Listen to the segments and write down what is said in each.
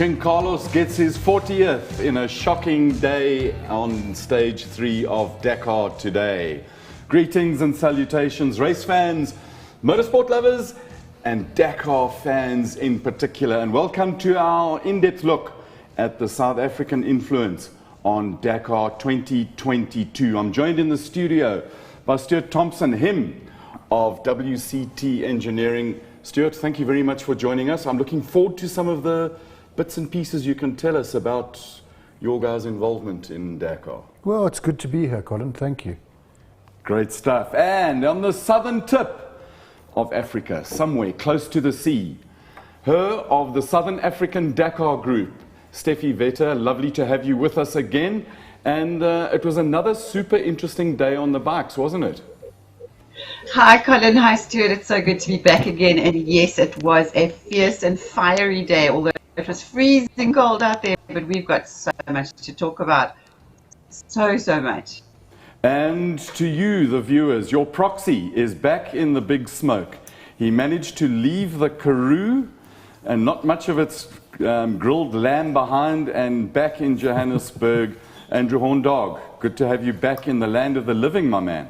King Carlos gets his 40th in a shocking day on stage 3 of Dakar today. Greetings and salutations, race fans, motorsport lovers, and Dakar fans in particular. And welcome to our in-depth look at the South African influence on Dakar 2022. I'm joined in the studio by Stuart Thompson, him of WCT Engineering. Stuart, thank you very much for joining us. I'm looking forward to some of the bits and pieces you can tell us about your guys' involvement in Dakar. Well, it's good to be here, Colin. Thank you. Great stuff. And on the southern tip of Africa, somewhere close to the sea, her of the Southern African Dakar Group, Steffi Vetter. Lovely to have you with us again. And it was another super interesting day on the bikes, wasn't it? Hi Colin, hi Stuart, it's so good to be back again, and yes, it was a fierce and fiery day, although it was freezing cold out there, but we've got so much to talk about, so much. And to you, the viewers, your proxy is back in the big smoke. He managed to leave the Karoo and not much of its grilled lamb behind, and back in Johannesburg. Andrew Horndog, good to have you back in the land of the living, my man.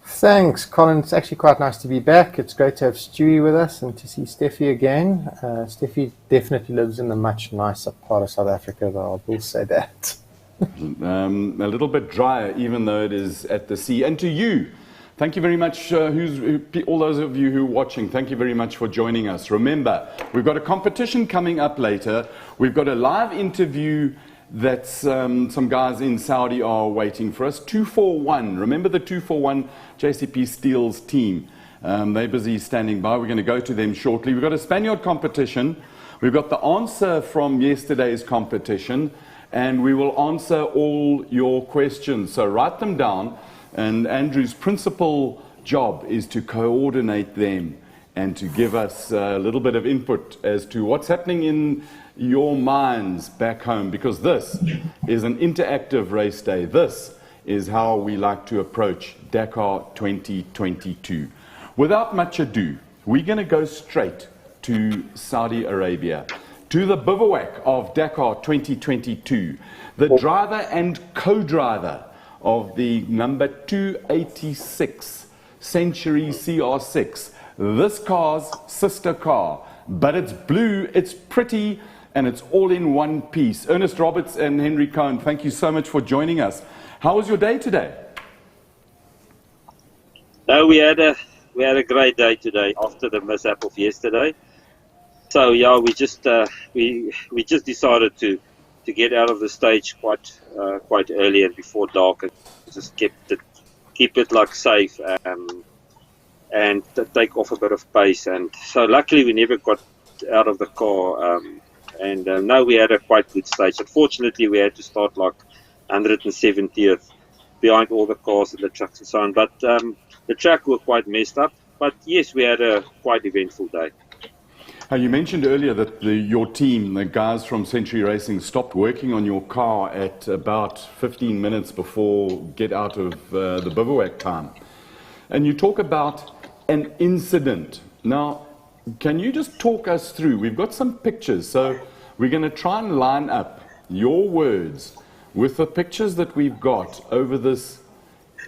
Thanks, Colin. It's actually quite nice to be back. It's great to have Stewie with us and to see Steffi again. Steffi definitely lives in a much nicer part of South Africa, though, I will say that. A little bit drier, even though it is at the sea. And to you, thank you very much, all those of you who are watching, thank you very much for joining us. Remember, we've got a competition coming up later. We've got a live interview that some guys in Saudi are waiting for us. 241. Remember the 241 JCP Steel's team. They're busy standing by. We're going to go to them shortly. We've got a Spaniard competition. We've got the answer from yesterday's competition, and we will answer all your questions. So write them down, and Andrew's principal job is to coordinate them and to give us a little bit of input as to what's happening in your minds back home, because this is an interactive race day. This is how we like to approach Dakar 2022. Without much ado, we're going to go straight to Saudi Arabia, to the bivouac of Dakar 2022, the driver and co-driver of the number 286 Century CR6. This car's sister car, but it's blue, it's pretty, and it's all in one piece. Ernest Roberts and Henry Cohen, thank you so much for joining us. How was your day today? No, we had a great day today after the mishap of yesterday. So yeah, we just decided to get out of the stage quite early and before dark, and just keep it like safe and take off a bit of pace. And so luckily we never got out of the car. No, we had a quite good stage. Unfortunately, we had to start like 170th behind all the cars and the trucks and so on. But the track were quite messed up. But yes, we had a quite eventful day. You mentioned earlier that your team, the guys from Century Racing, stopped working on your car at about 15 minutes before get out of the bivouac time. And you talk about an incident. Now, can you just talk us through? We've got some pictures, so we're going to try and line up your words with the pictures that we've got over this,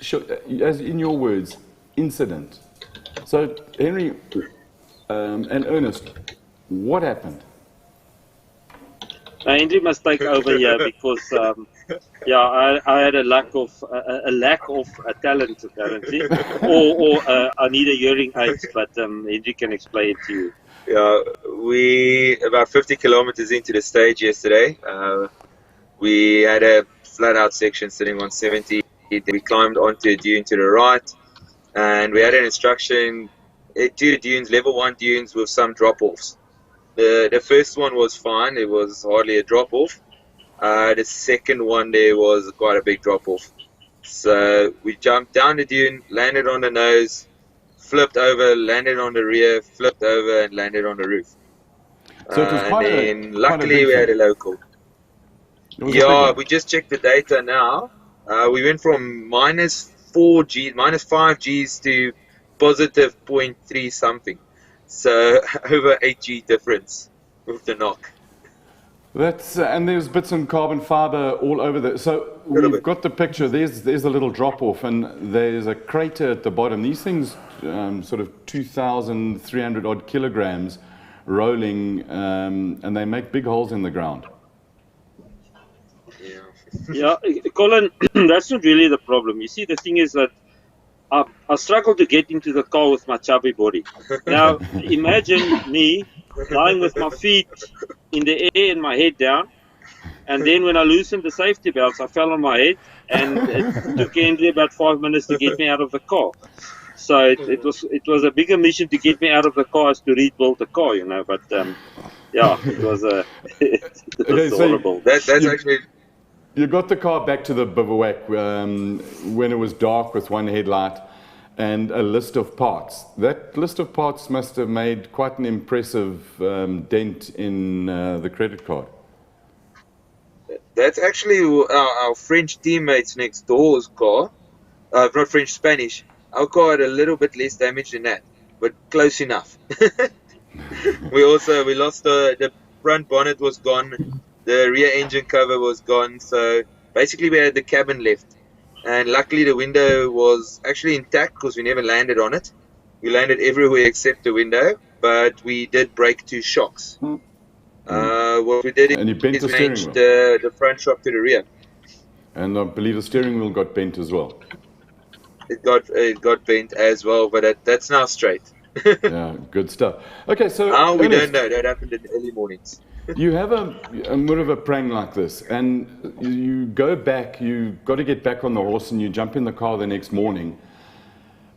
as in your words, incident. So, Henry and Ernest, what happened? Henry must take over here because, I had a lack of talent apparently, or I need a hearing aid. But Henry can explain it to you. Yeah, we about 50 kilometers into the stage yesterday. We had a flat-out section sitting on 70. We climbed onto a dune to the right, and we had an instruction to the dunes, level 1 dunes with some drop-offs. The first one was fine. It was hardly a drop-off. The second one, there was quite a big drop-off. So we jumped down the dune, landed on the nose, flipped over, landed on the rear, flipped over, and landed on the roof. So it was luckily we had a local. Yeah, we just checked the data now. We went from minus 5 Gs to positive 0.3 something. So over 8G difference with the knock. That's and there's bits of carbon fiber all over there. So we've got the picture. There's a little drop off, and there's a crater at the bottom. These things, sort of 2,300 odd kilograms, rolling, and they make big holes in the ground. Yeah, Colin, that's not really the problem. You see, the thing is that I struggle to get into the car with my chubby body. Now, imagine me lying with my feet in the air and my head down, and then when I loosened the safety belts, I fell on my head, and it took Henry about 5 minutes to get me out of the car. So it was a bigger mission to get me out of the car as to rebuild the car, you know. But yeah, it was horrible. That's actually. You got the car back to the bivouac when it was dark with one headlight and a list of parts. That list of parts must have made quite an impressive dent in the credit card. That's actually our French teammates next door's car. Not French, Spanish. Our car had a little bit less damage than that, but close enough. we lost the front bonnet was gone. The rear engine cover was gone, so basically we had the cabin left. And luckily the window was actually intact because we never landed on it. We landed everywhere except the window, but we did break 2 shocks. What we did is change the front shock to the rear. And I believe the steering wheel got bent as well. It got bent as well, but that's now straight. Yeah, good stuff. Okay, so now we don't know. That happened in the early mornings. You have a bit of a prang like this, and you go back, you've got to get back on the horse, and you jump in the car the next morning.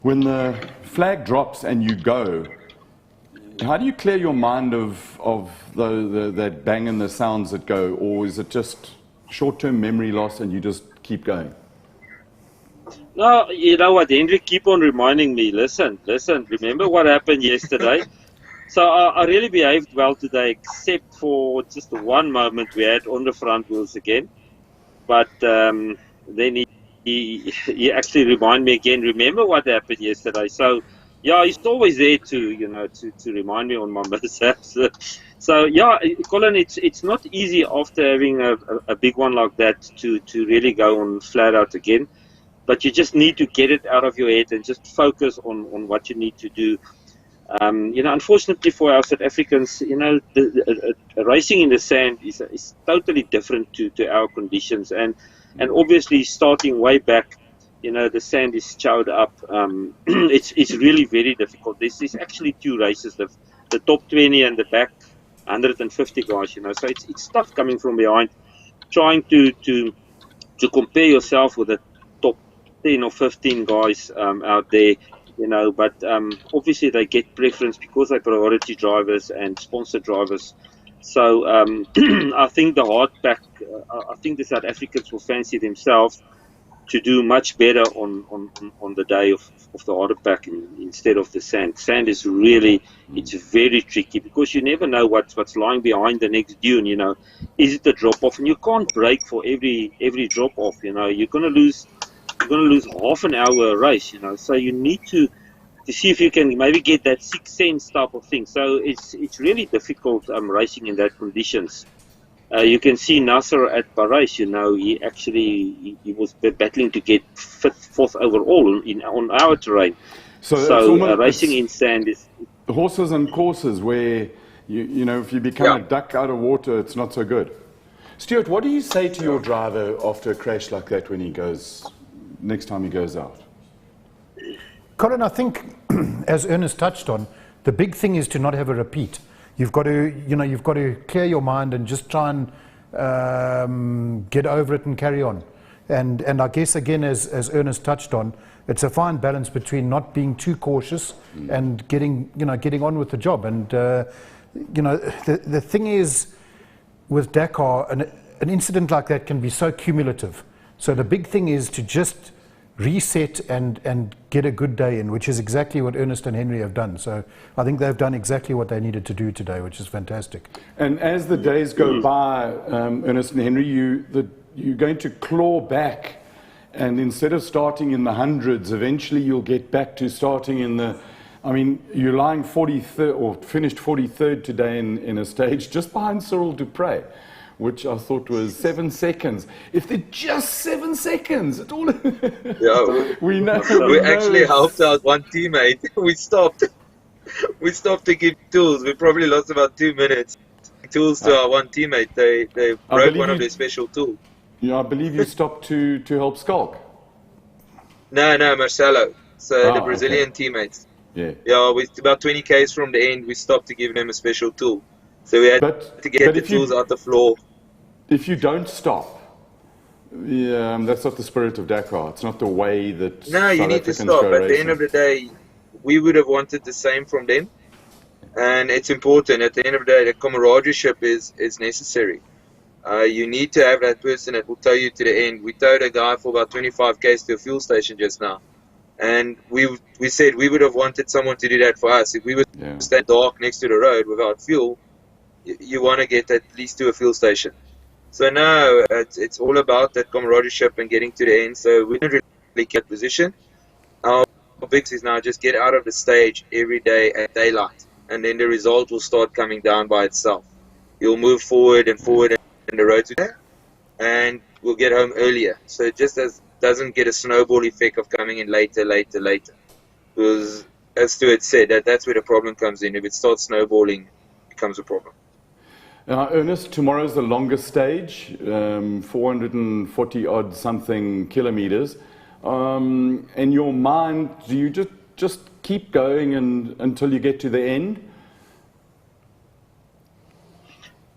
When the flag drops and you go, how do you clear your mind of that bang and the sounds that go, or is it just short-term memory loss and you just keep going? No, you know what, Henry, keep on reminding me, listen, remember what happened yesterday? So I really behaved well today, except for just one moment we had on the front wheels again. But then he actually reminded me again, remember what happened yesterday? So, yeah, he's always there to remind me on my mishaps. So, yeah, Colin, it's not easy after having a big one like that to really go on flat out again. But you just need to get it out of your head and just focus on what you need to do. Unfortunately for our South Africans, the racing in the sand is totally different to our conditions. And obviously starting way back, the sand is chowed up. It's really very difficult. There's actually 2 races, the top 20 and the back 150 guys, so it's tough coming from behind, trying to compare yourself with the top 10 or 15 guys out there. But obviously they get preference because they're priority drivers and sponsored drivers. So I think the hardback, I think the South Africans will fancy themselves to do much better on the day of the hardback instead of the sand. Sand is really, it's very tricky because you never know what's lying behind the next dune. Is it a drop off? And you can't brake for every drop off. You're gonna lose half an hour a race, so you need to see if you can maybe get that 6 cents type of thing. So it's really difficult racing in that conditions. You can see Nasser at Paris, he was battling to get 4th overall on our terrain. So racing in sand is horses and courses where if you become a duck out of water, it's not so good. Stuart, what do you say to your driver after a crash like that when next time he goes out? Colin, I think, as Ernest touched on, the big thing is to not have a repeat. You've got to clear your mind and just try and get over it and carry on. And I guess again, as Ernest touched on, it's a fine balance between not being too cautious and getting on with the job. And the thing is, with Dakar, an incident like that can be so cumulative. So the big thing is to just reset and get a good day in, which is exactly what Ernest and Henry have done. So I think they've done exactly what they needed to do today, which is fantastic. And as the days go by, Ernest and Henry, you're going to claw back, and instead of starting in the hundreds, eventually you'll get back to starting in the, you're lying 43rd or finished 43rd today in a stage just behind Cyril Dupre. which I thought was 7 seconds. If they're just 7 seconds, it all Yeah, we know. we actually helped out one teammate. We stopped. We stopped to give tools. We probably lost about 2 minutes. Tools to our one teammate. They broke one of their special tools. Yeah, I believe you stopped to help Skulk. No, Marcelo. So the Brazilian teammates. Yeah. Yeah, we about 20 k's from the end. We stopped to give them a special tool. So we had to get the tools out the floor. If you don't stop, that's not the spirit of Dakar. It's not the way that. No, you need to stop. At the end of the day, we would have wanted the same from them. And it's important. At the end of the day, the camaraderie is necessary. You need to have that person that will tow you to the end. We towed a guy for about 25 k's to a fuel station just now. And we said we would have wanted someone to do that for us. If we were stand dark next to the road without fuel, you want to get at least to a fuel station. So no, it's all about that camaraderie and getting to the end. So we didn't really get position. Our big is now just get out of the stage every day at daylight, and then the result will start coming down by itself. You'll move forward and forward in the road today, and we'll get home earlier. So it just doesn't get a snowball effect of coming in later. Because as Stuart said, that's where the problem comes in. If it starts snowballing, it becomes a problem. Ernest, tomorrow's the longest stage, 440 odd something kilometers. In your mind, do you just keep going until you get to the end?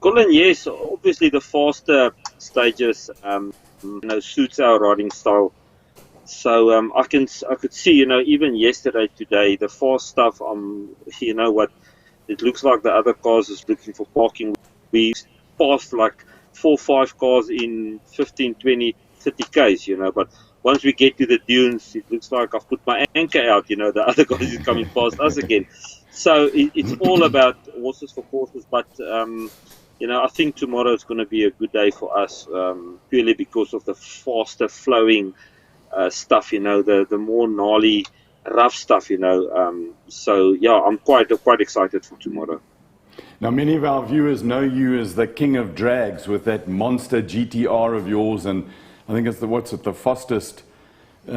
Colin, yes, obviously the faster stages suits our riding style. So I could see, even yesterday, today, the fast stuff, it looks like the other cars is looking for parking. We passed like 4 or 5 cars in 15, 20, 30 k's, but once we get to the dunes, it looks like I've put my anchor out, the other guys is coming past us again. So it's all about horses for courses, but I think tomorrow is going to be a good day for us, purely because of the faster flowing stuff, the more gnarly, rough stuff, So yeah, I'm quite excited for tomorrow. Now, many of our viewers know you as the king of drags with that monster GTR of yours, and I think it's the fastest. It's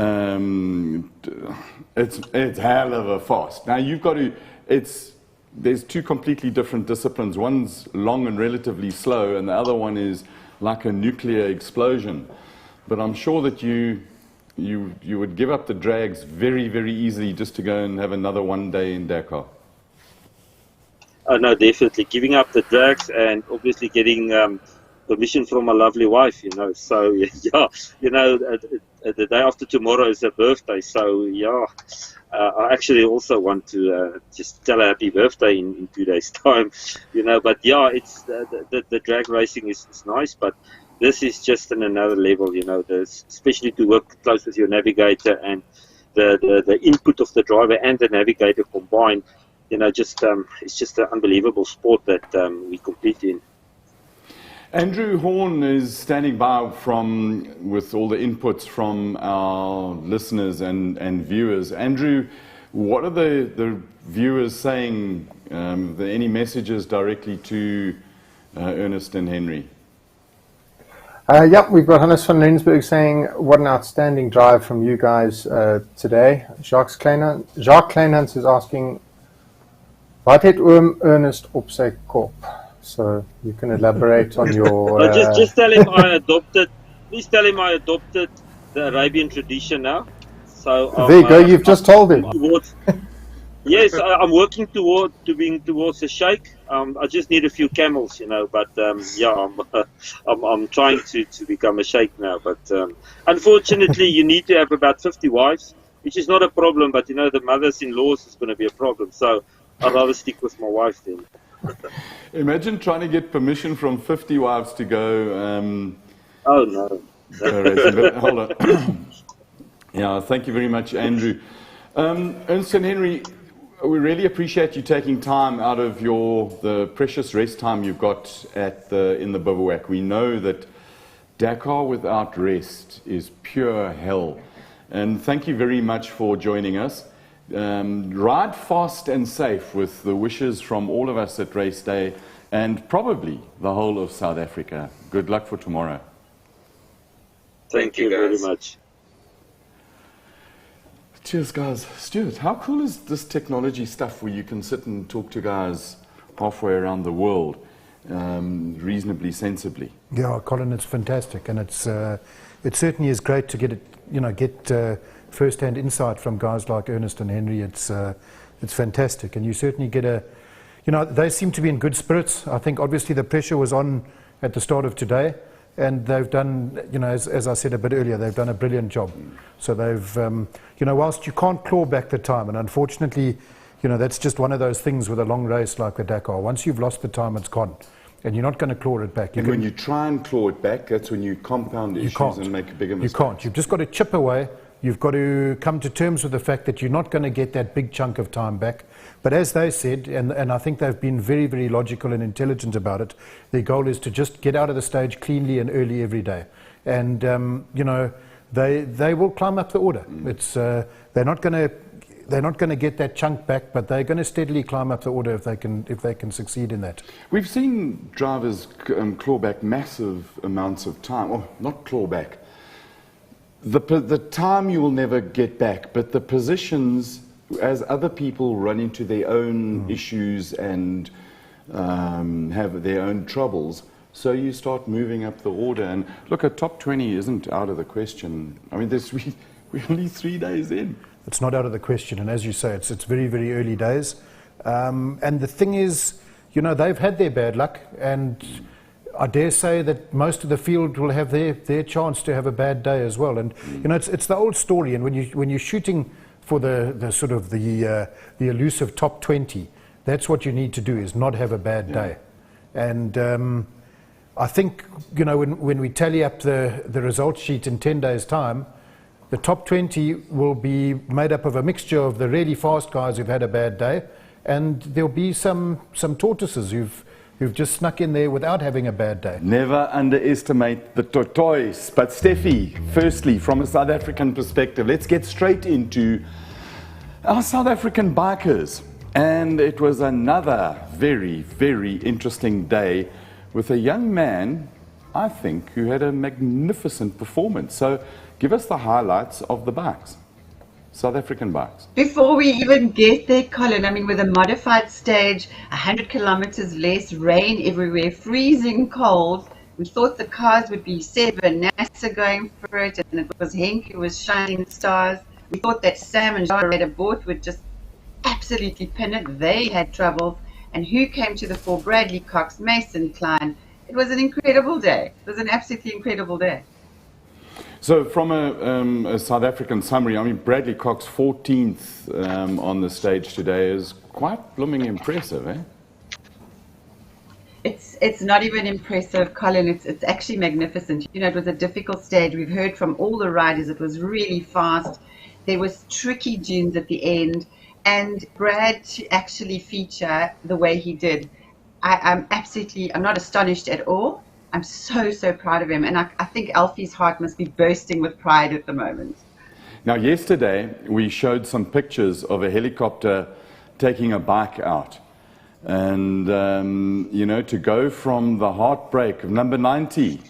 hell of a fast. Now you've got to. There's 2 completely different disciplines. One's long and relatively slow, and the other one is like a nuclear explosion. But I'm sure that you would give up the drags very, very easily just to go and have another one day in Dakar. No, definitely. Giving up the drags and obviously getting permission from my lovely wife, So, yeah, the day after tomorrow is her birthday. So, yeah, I actually also want to just tell her happy birthday in 2 days' time, But, yeah, it's the drag racing is nice, but this is just on another level, especially to work close with your navigator and the input of the driver and the navigator combined. It's just an unbelievable sport that we compete in. Andrew Horn is standing by with all the inputs from our listeners and viewers. Andrew, what are the viewers saying? Are there any messages directly to Ernest and Henry? Yep, we've got Hannes van Lensburg saying, what an outstanding drive from you guys today. Jacques Kleinhans is asking, wat het oom Ernest op sy kop? So you can elaborate on your... just tell him please tell him I adopted the Arabian tradition now. So there you go, you've just told him. Yes, I'm working towards a sheikh. I just need a few camels, but I'm trying to become a sheikh now. But unfortunately, you need to have about 50 wives, which is not a problem, but the mothers-in-laws is going to be a problem. So I'd rather stick with my wife then. Imagine trying to get permission from 50 wives to go. Oh no. Hold on. Yeah, thank you very much, Andrew. Ernst and Henry, we really appreciate you taking time out of the precious rest time you've got in the bivouac. We know that Dakar without rest is pure hell. And thank you very much for joining us. Ride fast and safe with the wishes from all of us at Raceday. and probably the whole of South Africa. Good luck for tomorrow. Thank you very much. Cheers, guys. Stuart, how cool is this technology stuff where you can sit and talk to guys halfway around the world reasonably sensibly? Yeah, Colin, it's fantastic, and it certainly is great to get first-hand insight from guys like Ernest and Henry. It's fantastic, and you certainly get they seem to be in good spirits. I think obviously the pressure was on at the start of today, and they've done, as I said a bit earlier, they've done a brilliant job. So they've, whilst you can't claw back the time, and unfortunately, that's just one of those things with a long race like the Dakar. Once you've lost the time, it's gone, and you're not going to claw it back. When you try and claw it back, that's when you compound issues and make a bigger mistake. You can't. You've just got to chip away. You've got to come to terms with the fact that you're not going to get that big chunk of time back. But as they said, and I think they've been very, very logical and intelligent about it, their goal is to just get out of the stage cleanly and early every day. And, they will climb up the order. It's, they're not going to get that chunk back, but they're going to steadily climb up the order if they can succeed in that. We've seen drivers claw back massive amounts of time. Oh, not claw back. The time you will never get back, but the positions, as other people run into their own issues and have their own troubles, so you start moving up the order. And look, a top 20 isn't out of the question. I mean, we're only 3 days in. It's not out of the question, and as you say, it's very, very early days. And the thing is, they've had their bad luck, and I dare say that most of the field will have their chance to have a bad day as well. And it's the old story. And when you're shooting for the sort of the elusive top 20, that's what you need to do, is not have a bad day. And I think when we tally up the results sheet in 10 days' time, the top 20 will be made up of a mixture of the really fast guys who've had a bad day, and there'll be some tortoises who've just snuck in there without having a bad day. Never underestimate the tortoise. But Steffi, firstly, from a South African perspective, let's get straight into our South African bikers. And it was another very, very interesting day with a young man, I think, who had a magnificent performance. So give us the highlights of the bikes. South African bikes. Before we even get there, Colin, I mean, with a modified stage, 100 kilometers less, rain everywhere, freezing cold, we thought the cars would be Seb and NASA going for it, and it was Henk who was shining stars. We thought that Sam and Jara Bort would just absolutely pin it. They had trouble. And who came to the fore? Bradley Cox, Mason Klein. It was an incredible day. It was an absolutely incredible day. So from a South African summary, I mean, Bradley Cox 14th on the stage today is quite blooming impressive, eh? It's not even impressive, Colin. It's actually magnificent. It was a difficult stage. We've heard from all the riders. It was really fast. There was tricky dunes at the end. And Brad to actually feature the way he did, I'm not astonished at all. I'm so proud of him, and I think Alfie's heart must be bursting with pride at the moment. Now, yesterday we showed some pictures of a helicopter taking a bike out, and to go from the heartbreak of number 90,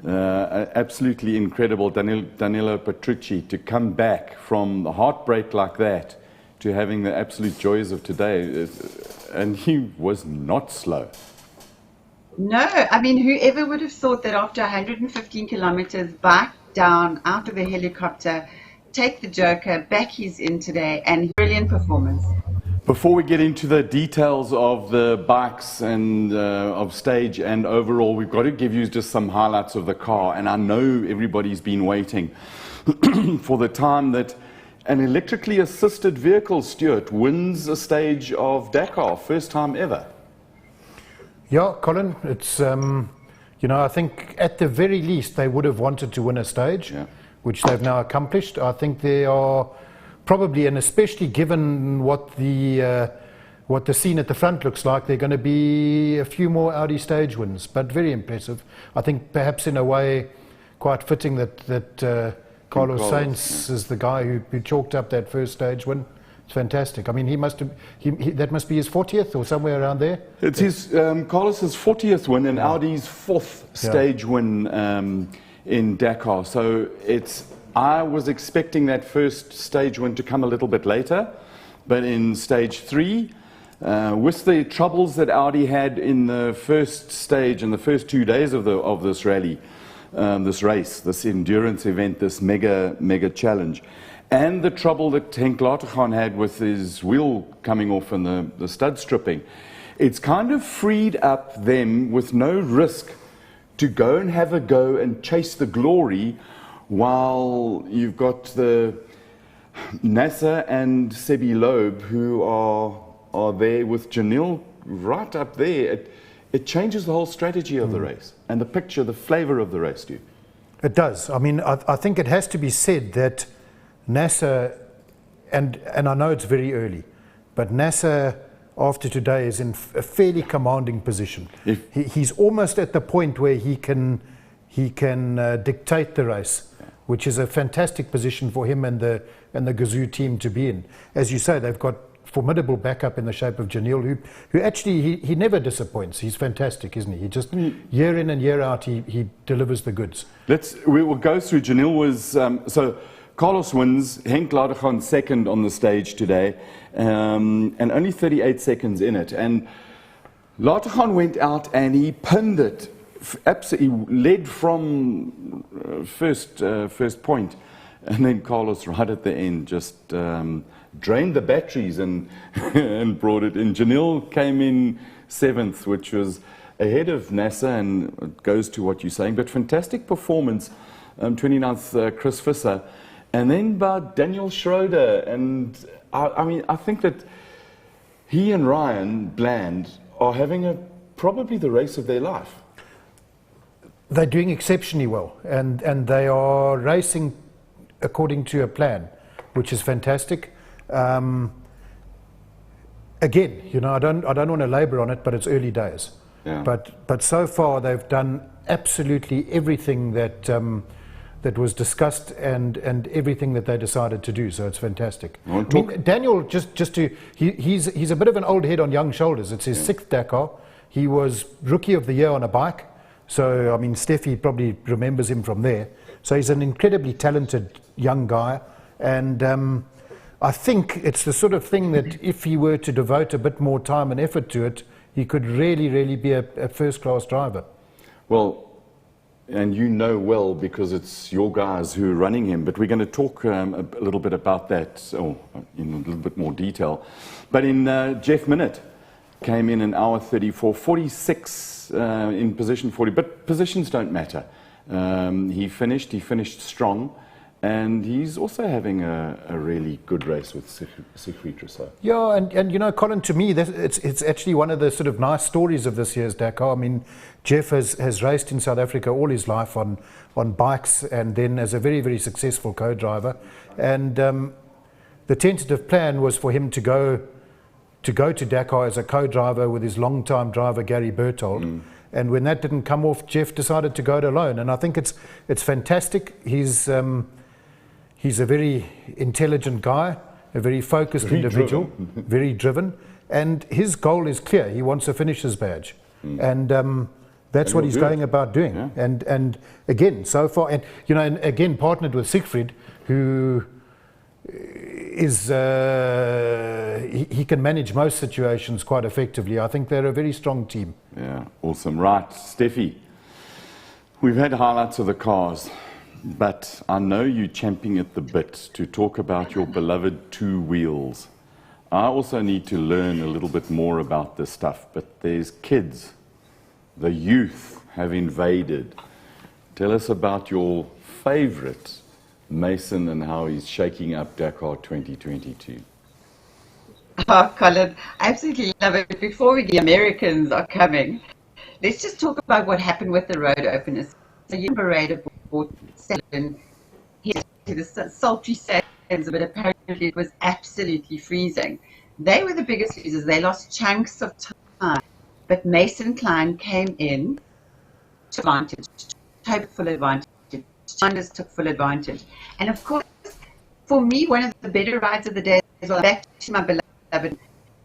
absolutely incredible, Danilo Petrucci, to come back from the heartbreak like that to having the absolute joys of today, and he was not slow. No, I mean, whoever would have thought that after 115 kilometers, bike down, out of the helicopter, take the Joker, back he's in today, and brilliant performance. Before we get into the details of the bikes and of stage and overall, we've got to give you just some highlights of the car. And I know everybody's been waiting for the time that an electrically assisted vehicle, Stuart, wins a stage of Dakar, first time ever. Yeah, Colin, it's, I think at the very least they would have wanted to win a stage, which they've now accomplished. I think they are probably, and especially given what the scene at the front looks like, they're going to be a few more Audi stage wins, but very impressive. I think perhaps in a way quite fitting that Carlos Sainz is the guy who chalked up that first stage win. It's fantastic. I mean, that must be his 40th or somewhere around there. It's his Carlos's 40th win and Audi's 4th stage win in Dakar. So I was expecting that first stage win to come a little bit later, but in stage 3, with the troubles that Audi had in the first stage and the first 2 days of this rally, this race, this endurance event, this mega challenge, and the trouble that Henk Latergan had with his wheel coming off and the stud stripping, it's kind of freed up them with no risk to go and have a go and chase the glory, while you've got the Nasser and Sebi Loeb who are there with Janil right up there. It changes the whole strategy of the race and the picture, the flavor of the race, too. It does. I mean, I think it has to be said that Nasser, and I know it's very early, but Nasser after today is in a fairly commanding position. He's almost at the point where he can dictate the race, which is a fantastic position for him and the Gazoo team to be in. As you say, they've got formidable backup in the shape of Janil, who actually he never disappoints. He's fantastic, isn't he? He just year in and year out he delivers the goods. We will go through. Janil was so Carlos wins, Henk Latergan second on the stage today, and only 38 seconds in it. And Latergan went out and he pinned it. Absolutely led from first point, and then Carlos right at the end just drained the batteries and and brought it in. Janil came in 7th, which was ahead of Nasser, and it goes to what you're saying. But fantastic performance, 29th Chris Visser, and then by Daniel Schroeder. And I mean, I think that he and Ryan Bland are having probably the race of their life. They're doing exceptionally well, and they are racing according to a plan, which is fantastic. Again, you know, I don't want to labour on it, but it's early days. Yeah. But so far they've done absolutely everything that was discussed and everything that they decided to do. So it's fantastic. I mean, Daniel, he's a bit of an old head on young shoulders. It's his 6th Dakar. He was Rookie of the Year on a bike. So, I mean, Steffi probably remembers him from there. So he's an incredibly talented young guy. And I think it's the sort of thing that if he were to devote a bit more time and effort to it, he could really be a first-class driver. Well, and you know well because it's your guys who are running him. But we're going to talk a little bit about that in a little bit more detail. But in Jeff Minott came in an hour 34.46. In position 40, but positions don't matter. He finished strong, and he's also having a really good race with Siegfried Rousseau. Yeah, and you know, Colin, to me, it's actually one of the sort of nice stories of this year's Dakar. I mean, Jeff has raced in South Africa all his life on bikes, and then as a very successful co-driver. And the tentative plan was for him to go to Dakar as a co-driver with his long-time driver Gary Berthold. And when that didn't come off, Jeff decided to go it alone. And I think it's fantastic. He's a very intelligent guy, a very focused individual, very driven. And his goal is clear. He wants a finisher's badge. And that's what he's going about doing. Yeah. And again, so far, and you know, and again partnered with Siegfried, who is he can manage most situations quite effectively. I think they're a very strong team. Yeah, awesome. Right, Steffi, we've had highlights of the cars, but I know you're champing at the bit to talk about your beloved 2 wheels. I also need to learn a little bit more about this stuff, but there's kids, the youth have invaded. Tell us about your favorite Mason and how he's shaking up Dakar 2022. Oh, Colin, I absolutely love it. Before the Americans are coming, let's just talk about what happened with the road openers. So you berated bought 7 here to the sultry sands, but apparently it was absolutely freezing. They were the biggest losers. They lost chunks of time, but Mason Klein came in to advantage, took full advantage. Chandler's took full advantage. And of course, for me, one of the better rides of the day well. Back to my beloved.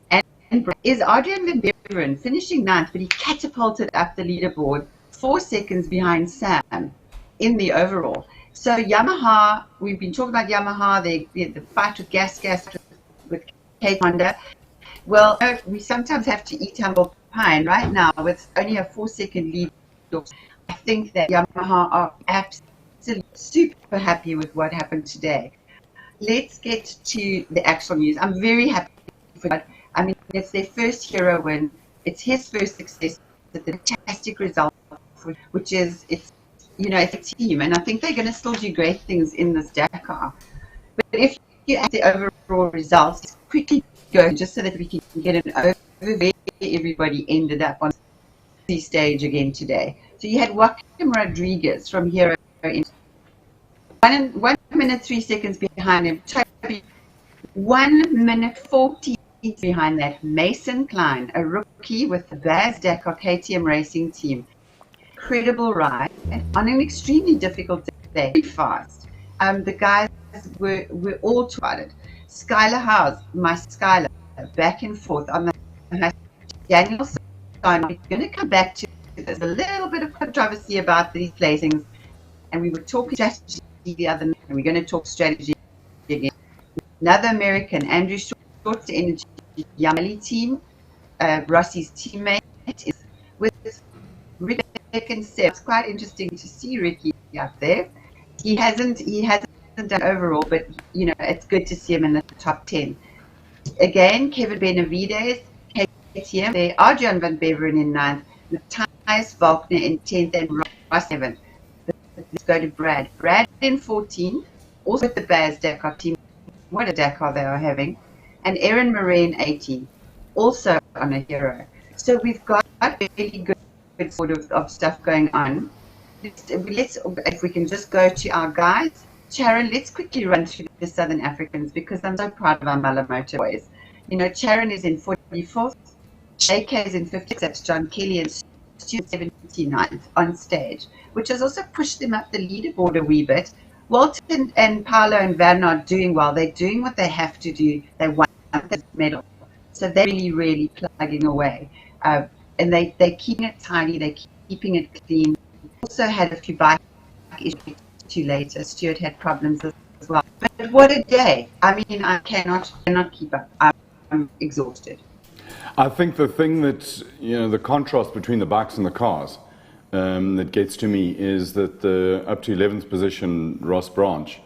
And is Adrian Van Beveren finishing ninth, but he catapulted up the leaderboard 4 seconds behind Sam in the overall. So Yamaha, we've been talking about Yamaha, the fight with Gas with Kate Honda. Well, we sometimes have to eat humble pie, and right now, with only a 4-second lead, I think that Yamaha are absolutely super happy with what happened today. Let's get to the actual news. I'm very happy for that. I mean, it's their first hero win. It's his first success. It's a fantastic result, which is, it's a team, and I think they're going to still do great things in this Dakar. But if you add the overall results, let's quickly go just so that we can get an overview where everybody ended up on the stage again today. So you had Joaquim Rodriguez from Hero in 1 minute 3 seconds behind him. Toby, 1 minute 14 behind that. Mason Klein, a rookie with the Baz Dakar KTM racing team. Incredible ride on an extremely difficult day. Very fast. The guys were all twatted. Skylar House, my Skylar, back and forth on the Daniel Stein. We're going to come back to this. A little bit of controversy about these placings, and we were talking strategy the other night, and we're going to talk strategy again. Another American, Andrew Short's Energy Yamali team, Rossi's teammate, is with Rick and Seb. It's quite interesting to see Ricky up there. He hasn't done overall, but it's good to see him in the top 10. Again, Kevin Benavides, KTM, there, Adrian Van Beveren in 9th, Matthias Volkner in 10th, and Ross 7th. Let's go to Brad. Brad in 14th, also with the Baz Dakar team. What a Dakar they are having. And Aaron Murray in 18th, also on a hero. So we've got a really good sort of stuff going on. Let's, if we can just go to our guides. Sharon, let's quickly run through the Southern Africans because I'm so proud of our Malamoto boys. Sharon is in 44th, AK is in 50th, that's John Kelly, and Stuart 79th on stage, which has also pushed them up the leaderboard a wee bit. Walton and Paolo and Van are doing well. They're doing what they have to do. They want the medal. So they're really, really plugging away. And they're keeping it tidy. They're keeping it clean. Also had a few bike issues later. Stuart had problems as well. But what a day. I mean, I cannot keep up. I'm exhausted. I think the thing that, the contrast between the bikes and the cars that gets to me is that the up to 11th position, Ross Branch,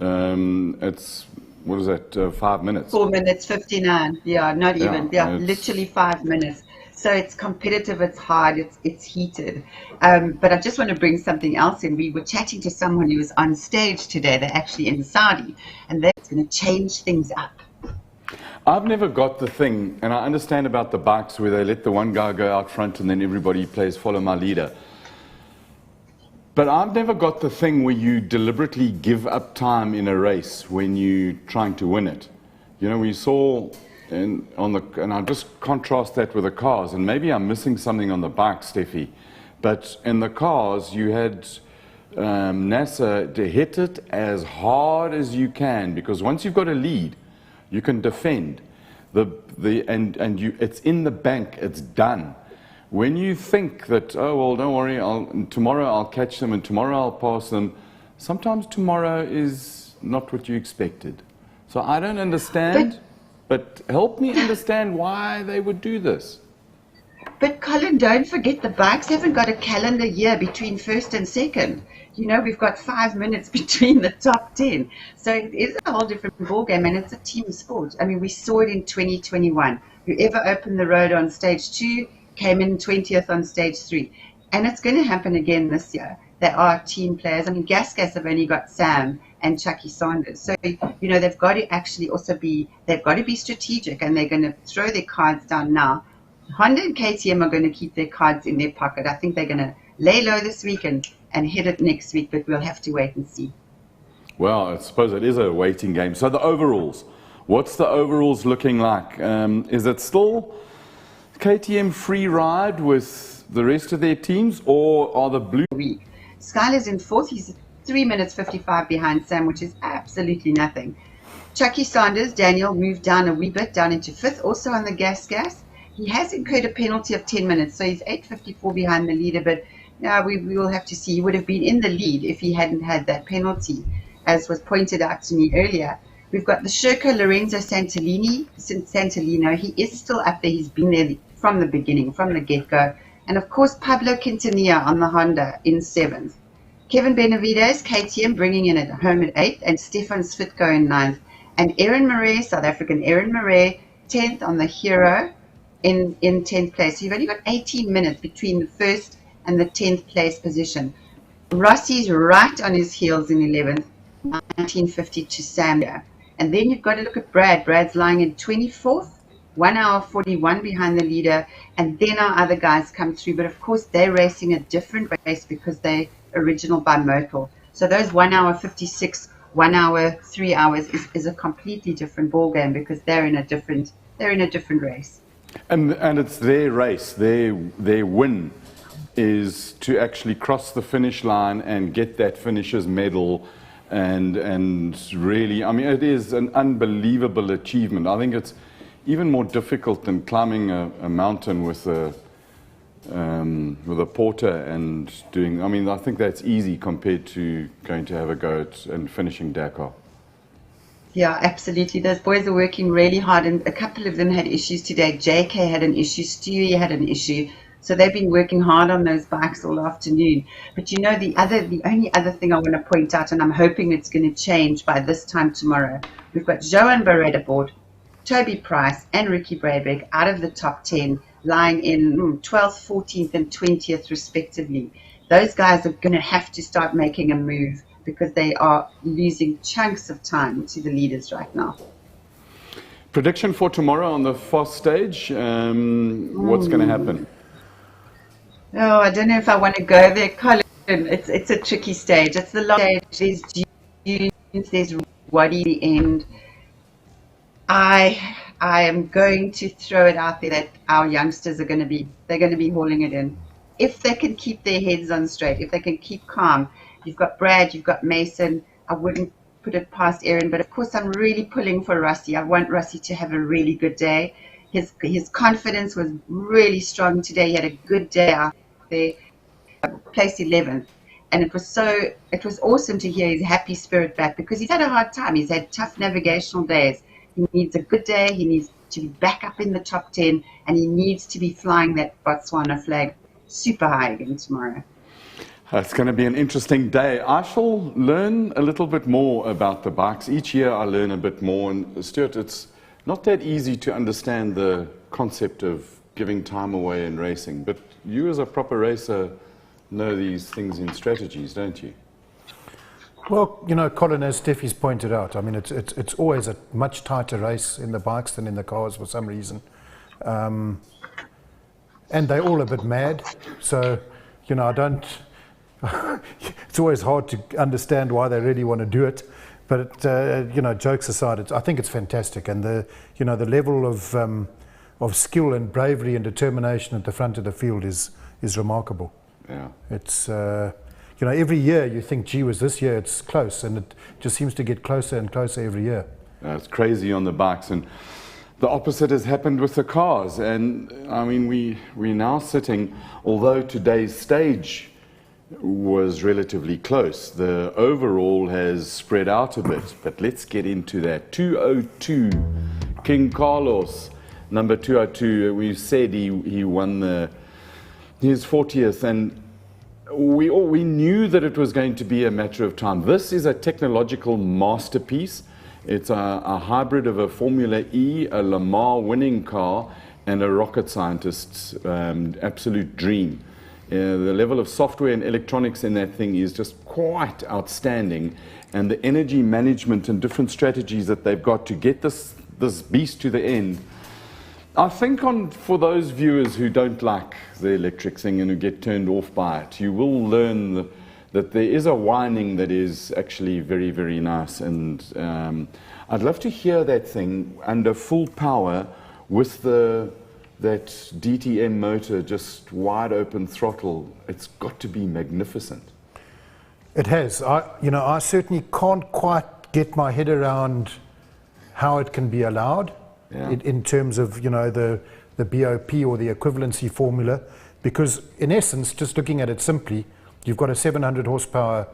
it's, what is that, 5 minutes? 4 minutes, 59. Yeah, not even. Yeah, literally 5 minutes. So it's competitive, it's hard, it's heated. But I just want to bring something else in. We were chatting to someone who was on stage today. They're actually in Saudi, and they're going to change things up. I've never got the thing, and I understand about the bikes where they let the one guy go out front and then everybody plays follow my leader. But I've never got the thing where you deliberately give up time in a race when you're trying to win it. We saw, and I just contrast that with the cars, and maybe I'm missing something on the bike, Steffi, but in the cars you had NASA to hit it as hard as you can, because once you've got a lead, you can defend it's in the bank, it's done. When you think that, oh well, don't worry, tomorrow I'll catch them and tomorrow I'll pass them, sometimes tomorrow is not what you expected. So I don't understand, but help me understand why they would do this. But Colin, don't forget the bikes haven't got a calendar year between first and second. We've got 5 minutes between the top 10. So it is a whole different ballgame, and it's a team sport. I mean, we saw it in 2021. Whoever opened the road on stage 2 came in 20th on stage 3. And it's going to happen again this year. There are team players. I mean, Gas have only got Sam and Chucky Saunders. So, they've got to actually also they've got to be strategic, and they're going to throw their cards down now. Honda and KTM are going to keep their cards in their pocket. I think they're going to lay low this week and hit it next week, but we'll have to wait and see. Well, I suppose it is a waiting game. So the overalls, what's the overalls looking like? Is it still KTM free ride with the rest of their teams, or are the blue? Skyler's in 4th. He's 3 minutes 55 behind Sam, which is absolutely nothing. Chucky Sanders, Daniel, moved down a wee bit, down into 5th, also on the gas. He has incurred a penalty of 10 minutes, so he's 8:54 behind the leader, but now we will have to see. He would have been in the lead if he hadn't had that penalty, as was pointed out to me earlier. We've got the Sherco Lorenzo Santolino. He is still up there. He's been there from the beginning, from the get-go. And, of course, Pablo Quintanilla on the Honda in 7th. Kevin Benavides, KTM, bringing in at home at 8th, and Stefan Svitko in 9th. And Aaron Murray, South African Aaron Murray, 10th on the Hero in 10th place. So you've only got 18 minutes between the 1st and the 10th place position. Rossi's right on his heels in 11th, 1950 to Zambia. And then you've got to look at Brad. Brad's lying in 24th, 1 hour 41 behind the leader. And then our other guys come through. But, of course, they're racing a different race because they're original bimodal. So those 1 hour 56, 1 hour, 3 hours is a completely different ballgame because they're in a different race. And it's their race. Their win is to actually cross the finish line and get that finisher's medal. And really, I mean, it is an unbelievable achievement. I think it's even more difficult than climbing a mountain with a porter and doing. I mean, I think that's easy compared to going to have a go at and finishing Dakar. Yeah, absolutely. Those boys are working really hard, and a couple of them had issues today. JK had an issue, Stewie had an issue. So they've been working hard on those bikes all afternoon. But you know, the only other thing I want to point out, and I'm hoping it's going to change by this time tomorrow, we've got Johan Barrett aboard, Toby Price and Ricky Brabeck out of the top 10, lying in 12th, 14th and 20th respectively. Those guys are going to have to start making a move because they are losing chunks of time to the leaders right now. Prediction for tomorrow on the FOSS stage, what's going to happen? Oh, I don't know if I want to go there, Colin. It's a tricky stage. It's the long stage. There's dunes, there's Wadi the end. I am going to throw it out there that our youngsters are going to be hauling it in. If they can keep their heads on straight, if they can keep calm. You've got Brad, you've got Mason. I wouldn't put it past Aaron, but of course I'm really pulling for Rossi. I want Rossi to have a really good day. His confidence was really strong today. He had a good day out there, placed 11th. And it was awesome to hear his happy spirit back because he's had a hard time. He's had tough navigational days. He needs a good day. He needs to be back up in the top 10, and he needs to be flying that Botswana flag super high again tomorrow. It's going to be an interesting day. I shall learn a little bit more about the bikes. Each year I learn a bit more. And Stuart, it's not that easy to understand the concept of giving time away in racing. But you as a proper racer know these things in strategies, don't you? Well, you know, Colin, as Steffi's pointed out, I mean, it's always a much tighter race in the bikes than in the cars for some reason. And they're all a bit mad. So, you know, it's always hard to understand why they really want to do it. But, you know, jokes aside, I think it's fantastic. And the level of skill and bravery and determination at the front of the field is remarkable. Yeah. It's, you know, every year you think, gee whiz, this year it's close, and it just seems to get closer and closer every year. It's crazy on the bikes, and the opposite has happened with the cars. And I mean, we're now sitting, although today's stage was relatively close, the overall has spread out a bit. But let's get into that. 202, King Carlos, number 202. We've said he won his 40th, and we knew that it was going to be a matter of time. This is a technological masterpiece. It's a hybrid of a Formula E, a Le Mans winning car, and a rocket scientist's absolute dream. The level of software and electronics in that thing is just quite outstanding, and the energy management and different strategies that they've got to get this beast to the end. I think for those viewers who don't like the electric thing and who get turned off by it, you will learn that there is a whining that is actually very, very nice. And I'd love to hear that thing under full power with that DTM motor, just wide open throttle. It's got to be magnificent. It has. I certainly can't quite get my head around how it can be allowed in terms of, you know, the BOP or the equivalency formula, because in essence, just looking at it simply, you've got a 700 horsepower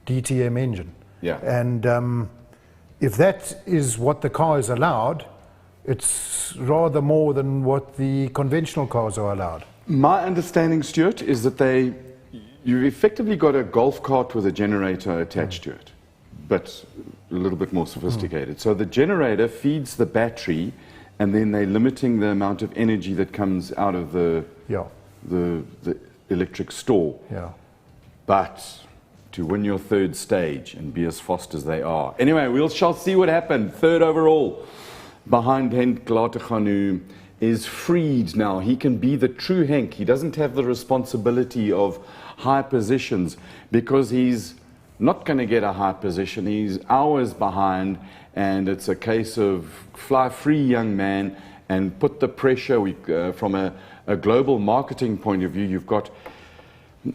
DTM engine. Yeah. And if that is what the car is allowed, it's rather more than what the conventional cars are allowed. My understanding, Stuart, is that you've effectively got a golf cart with a generator attached to it, but a little bit more sophisticated. So the generator feeds the battery, and then they're limiting the amount of energy that comes out of the electric store. Yeah. But to win your third stage and be as fast as they are. Anyway, we shall see what happened. Third overall, behind Henk Lateganu, is freed now. He can be the true Henk. He doesn't have the responsibility of high positions because he's not going to get a high position. He's hours behind, and it's a case of fly free, young man, and put the pressure. From a global marketing point of view, you've got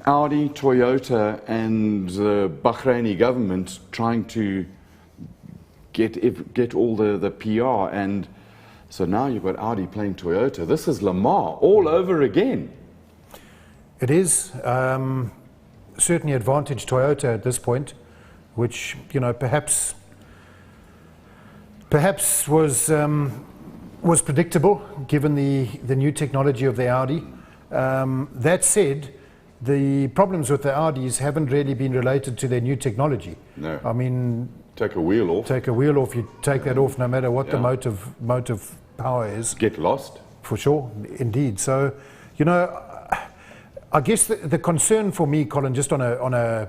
Audi, Toyota, and the Bahraini government trying to get all the PR, and so now you've got Audi playing Toyota. This is Lamar all over again. It is certainly advantage Toyota at this point, which, you know, perhaps was predictable given the new technology of the Audi. That said, the problems with the Audis haven't really been related to their new technology. No. I mean, take a wheel off. You take that off no matter what the motive power is. Get lost. For sure, indeed. So, you know, I guess the concern for me, Colin, just on a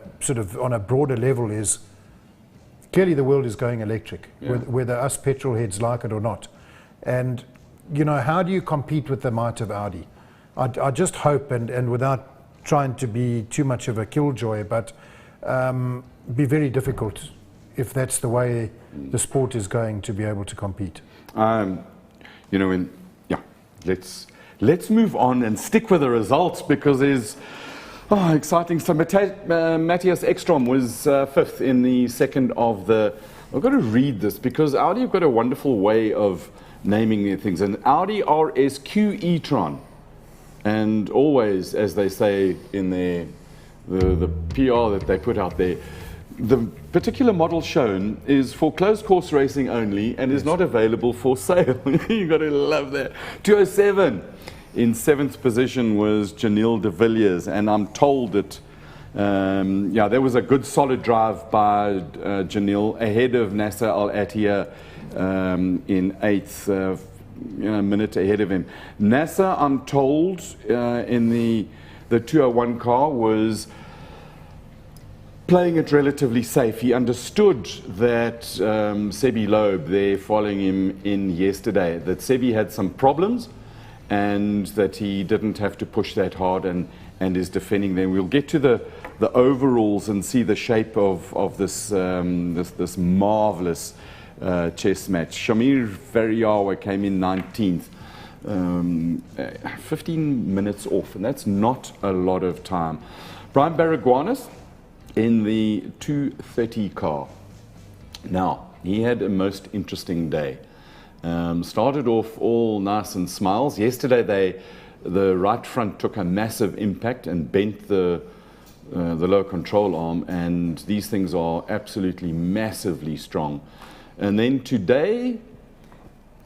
broader level, is clearly the world is going electric, whether us petrol heads like it or not. And, you know, how do you compete with the might of Audi? I just hope, and without trying to be too much of a killjoy, but be very difficult if that's the way the sport is going to be able to compete. You know, let's move on and stick with the results, because there's exciting stuff. Matthias Xtreme was fifth in the second of the. I've got to read this because Audi have got a wonderful way of naming their things. An Audi RSQ e-Tron. And always, as they say in the PR that they put out there, the particular model shown is for closed course racing only and is not available for sale. You've got to love that. 207 in seventh position was Janelle de Villiers, and I'm told that there was a good solid drive by Janelle ahead of Nasser Al-Attiyah in eighth. A minute ahead of him. Nasser, I'm told, in the 201 car was playing it relatively safe. He understood that Sebi Loeb, there following him in yesterday, that Sebi had some problems and that he didn't have to push that hard and is defending them. We'll get to the overalls and see the shape of this this marvelous chess match. Shamir Variawa came in 19th, 15 minutes off, and that's not a lot of time. Brian Baragwanis in the 230 car. Now, he had a most interesting day. Started off all nice and smiles. Yesterday, the right front took a massive impact and bent the low control arm, and these things are absolutely massively strong. And then today,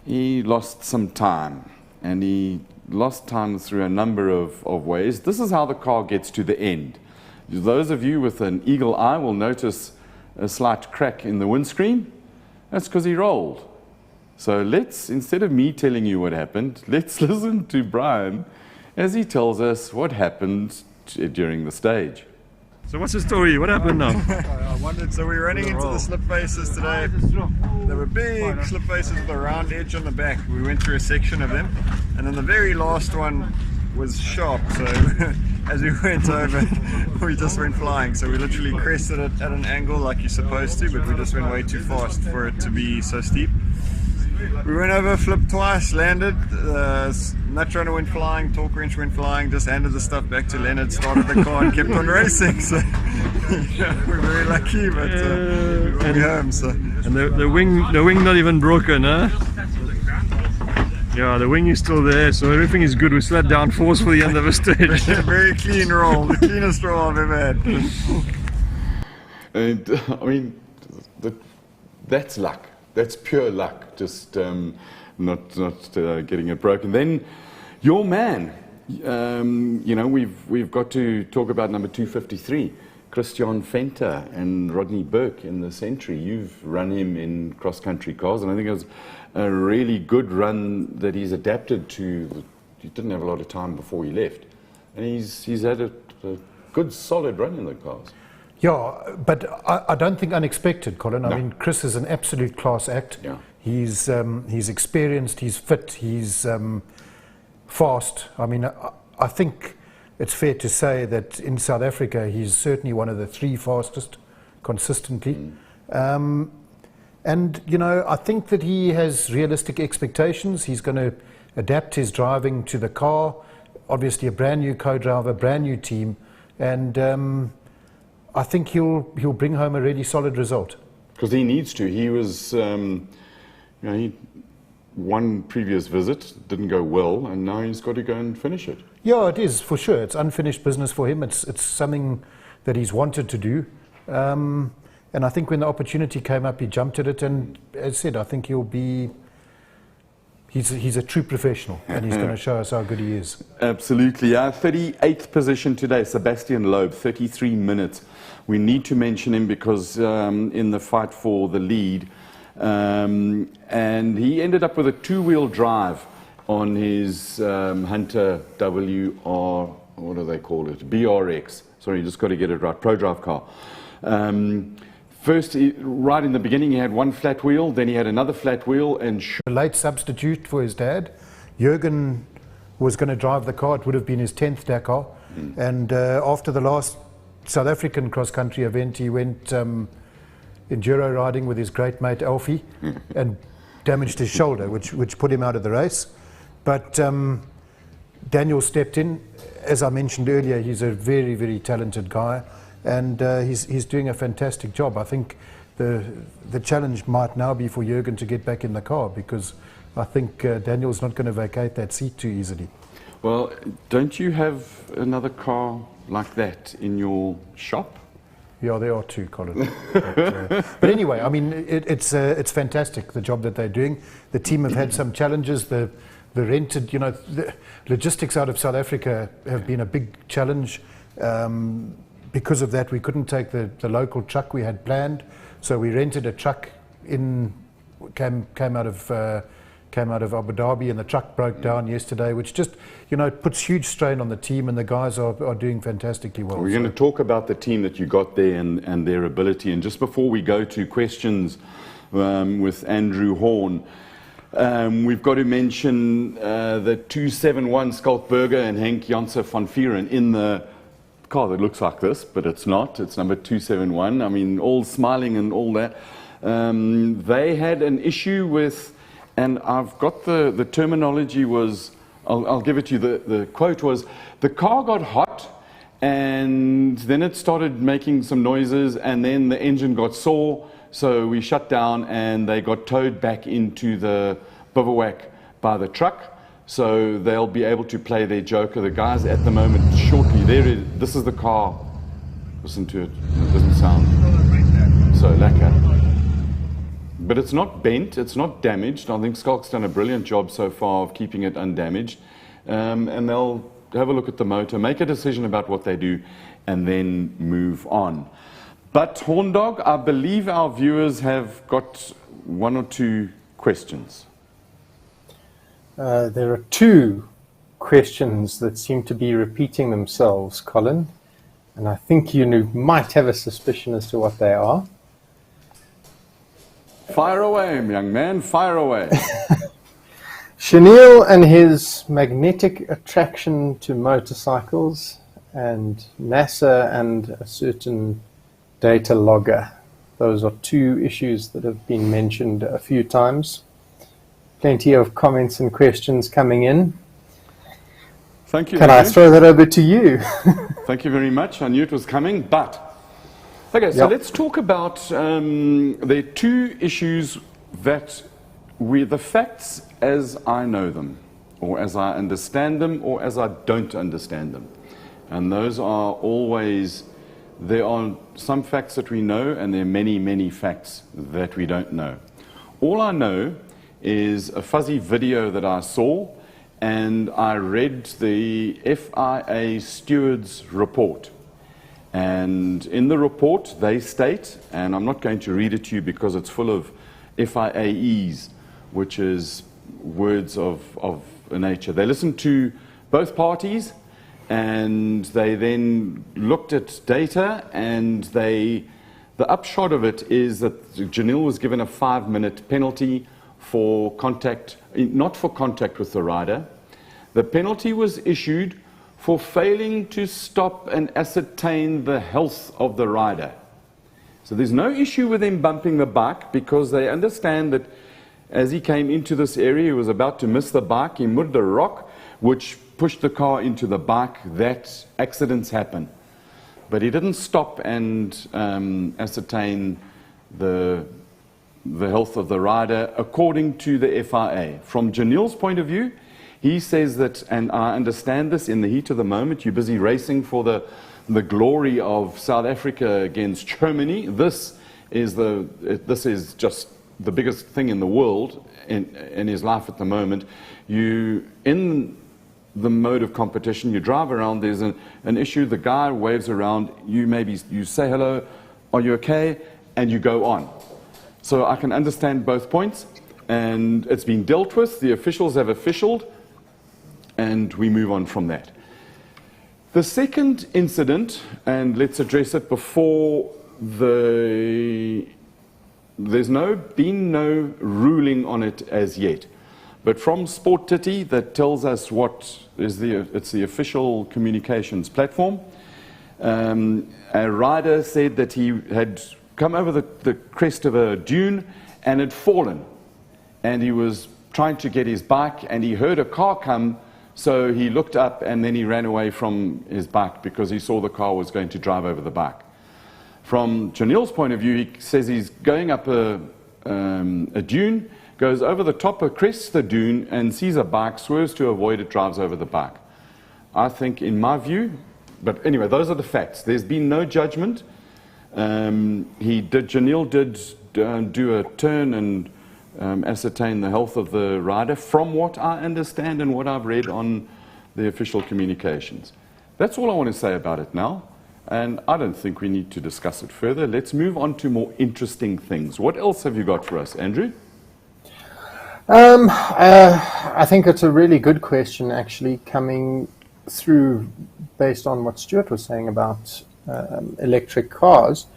he lost some time, and he lost time through a number of ways. This is how the car gets to the end. Those of you with an eagle eye will notice a slight crack in the windscreen. That's because he rolled. So instead of me telling you what happened, let's listen to Brian as he tells us what happened during the stage. So what's the story? What happened now? I wondered, so we were running into the slip faces today. They were big slip faces with a round edge on the back. We went through a section of them, and then the very last one was sharp, so as we went over, we just went flying. So we literally crested it at an angle like you're supposed to, but we just went way too fast for it to be so steep. We went over, flipped twice, landed. Nutrunner went flying, torque wrench went flying, just handed the stuff back to Leonard, started the car and kept on racing. So yeah, we're very lucky, but we're home. So. And the wing not even broken, huh? Yeah, the wing is still there, so everything is good. We still had downforce for the end of the stage. Very clean roll, the cleanest roll I've ever had. And I mean, that's luck. That's pure luck. Just not getting it broken. Then your man. You know, we've got to talk about number 253, Christian Venter and Rodney Burke in the Century. You've run him in cross-country cars, and I think it was a really good run that he's adapted to. He didn't have a lot of time before he left, and he's had a good, solid run in the cars. Yeah, but I don't think unexpected, Colin. No. I mean, Chris is an absolute class act. Yeah. He's experienced, he's fit, he's fast. I mean, I think it's fair to say that in South Africa, he's certainly one of the 3 fastest consistently. And, you know, I think that he has realistic expectations. He's going to adapt his driving to the car. Obviously, a brand new co-driver, brand new team. And I think he'll bring home a really solid result. Because he needs to. He was, you know, one previous visit didn't go well, and now he's got to go and finish it. Yeah, it is, for sure. It's unfinished business for him. It's something that he's wanted to do. And I think when the opportunity came up, he jumped at it. And as I said, I think he's a true professional, and he's going to show us how good he is. Absolutely. Our 38th position today, Sebastian Loeb, 33 minutes. We need to mention him because in the fight for the lead, and he ended up with a 2-wheel drive on his Hunter WR, what do they call it? BRX. Sorry, you just got to get it right. Pro drive car. First, right in the beginning, he had one flat wheel, then he had another flat wheel, and A late substitute for his dad. Jürgen was going to drive the car. It would have been his 10th Dakar. And after the last South African cross-country event, he went enduro riding with his great mate Alfie and damaged his shoulder, which put him out of the race. But Daniel stepped in. As I mentioned earlier, he's a very, very talented guy, and he's doing a fantastic job. I think the challenge might now be for Jürgen to get back in the car, because I think Daniel's not going to vacate that seat too easily. well, don't you have another car like that in your shop? Yeah, there are 2, Colin. But anyway, I mean, it's fantastic, the job that they're doing. The team have had some challenges. The rented, you know, the logistics out of South Africa have been a big challenge. Because of that, we couldn't take the local truck we had planned, so we rented a truck came out of Abu Dhabi, and the truck broke down yesterday, which just, you know, puts huge strain on the team, and the guys are doing fantastically well. We're going to talk about the team that you got there and their ability. And just before we go to questions with Andrew Horn, we've got to mention the 271 Skalkberger and Henk Janse van Vieren in the car that looks like this, but it's not. It's number 271. I mean, all smiling and all that. They had an issue with, and I've got the terminology was, I'll give it to you, the quote was, the car got hot and then it started making some noises and then the engine got sore, so we shut down and they got towed back into the bivouac by the truck. So they'll be able to play their joker. The guys at the moment, shortly, this is the car. Listen to it. It doesn't sound so lacquer. But it's not bent, it's not damaged. I think Skalk's done a brilliant job so far of keeping it undamaged. And they'll have a look at the motor, make a decision about what they do, and then move on. But Horndog, I believe our viewers have got 1 or 2 questions. There are 2 questions that seem to be repeating themselves, Colin, and I think you might have a suspicion as to what they are. Fire away, young man, fire away. Chenille and his magnetic attraction to motorcycles, and NASA and a certain data logger. Those are 2 issues that have been mentioned a few times. Plenty of comments and questions coming in. Thank you. Can I throw that over to you? Thank you very much. I knew it was coming, but okay. So let's talk about there are two issues that the facts as I know them, or as I understand them, or as I don't understand them, and those are always. There are some facts that we know, and there are many, many facts that we don't know. All I know is a fuzzy video that I saw, and I read the FIA steward's report. And in the report, they state, and I'm not going to read it to you because it's full of FIAEs, which is words of nature. They listened to both parties, and they then looked at data, and the upshot of it is that Janelle was given a 5-minute penalty for contact, not for contact with the rider. The penalty was issued for failing to stop and ascertain the health of the rider. So there's no issue with him bumping the bike, because they understand that as he came into this area, he was about to miss the bike. He moved a rock, which pushed the car into the bike. That accidents happen. But he didn't stop and ascertain the health of the rider according to the FIA. From Janelle's point of view, he says that, and I understand this, in the heat of the moment, you're busy racing for the glory of South Africa against Germany. This is just the biggest thing in the world in his life at the moment. You, in the mode of competition, you drive around, there's an issue, the guy waves around, you say hello, are you okay, and you go on. So I can understand both points, and it's been dealt with, the officials have officialed, and we move on from that. The second incident, and let's address it before there's been no ruling on it as yet. But from Sport Titty, that tells us what is it's the official communications platform. A rider said that he had come over the crest of a dune and had fallen. And he was trying to get his bike, and he heard a car come, so he looked up and then he ran away from his bike because he saw the car was going to drive over the bike. From Janelle's point of view, he says he's going up a dune, goes over the top of crests the dune and sees a bike, swerves to avoid it, drives over the bike. I think, in my view, but anyway, those are the facts. There's been no judgment. Janelle did do a turn and ascertain the health of the rider, from what I understand and what I've read on the official communications. That's all I want to say about it now, and I don't think we need to discuss it further. Let's move on to more interesting things. What else have you got for us, Andrew? I think it's a really good question, actually, coming through based on what Stuart was saying about electric cars.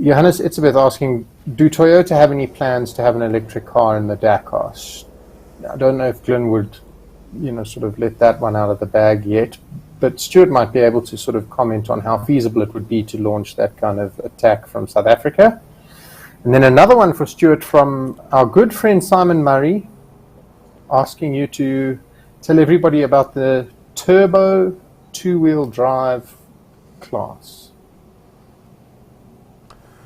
Johannes Itzebeth asking, do Toyota have any plans to have an electric car in the Dakar? I don't know if Glenn would, sort of let that one out of the bag yet, but Stuart might be able to sort of comment on how feasible it would be to launch that kind of attack from South Africa. And then another one for Stuart from our good friend Simon Murray, asking you to tell everybody about the turbo two-wheel drive class.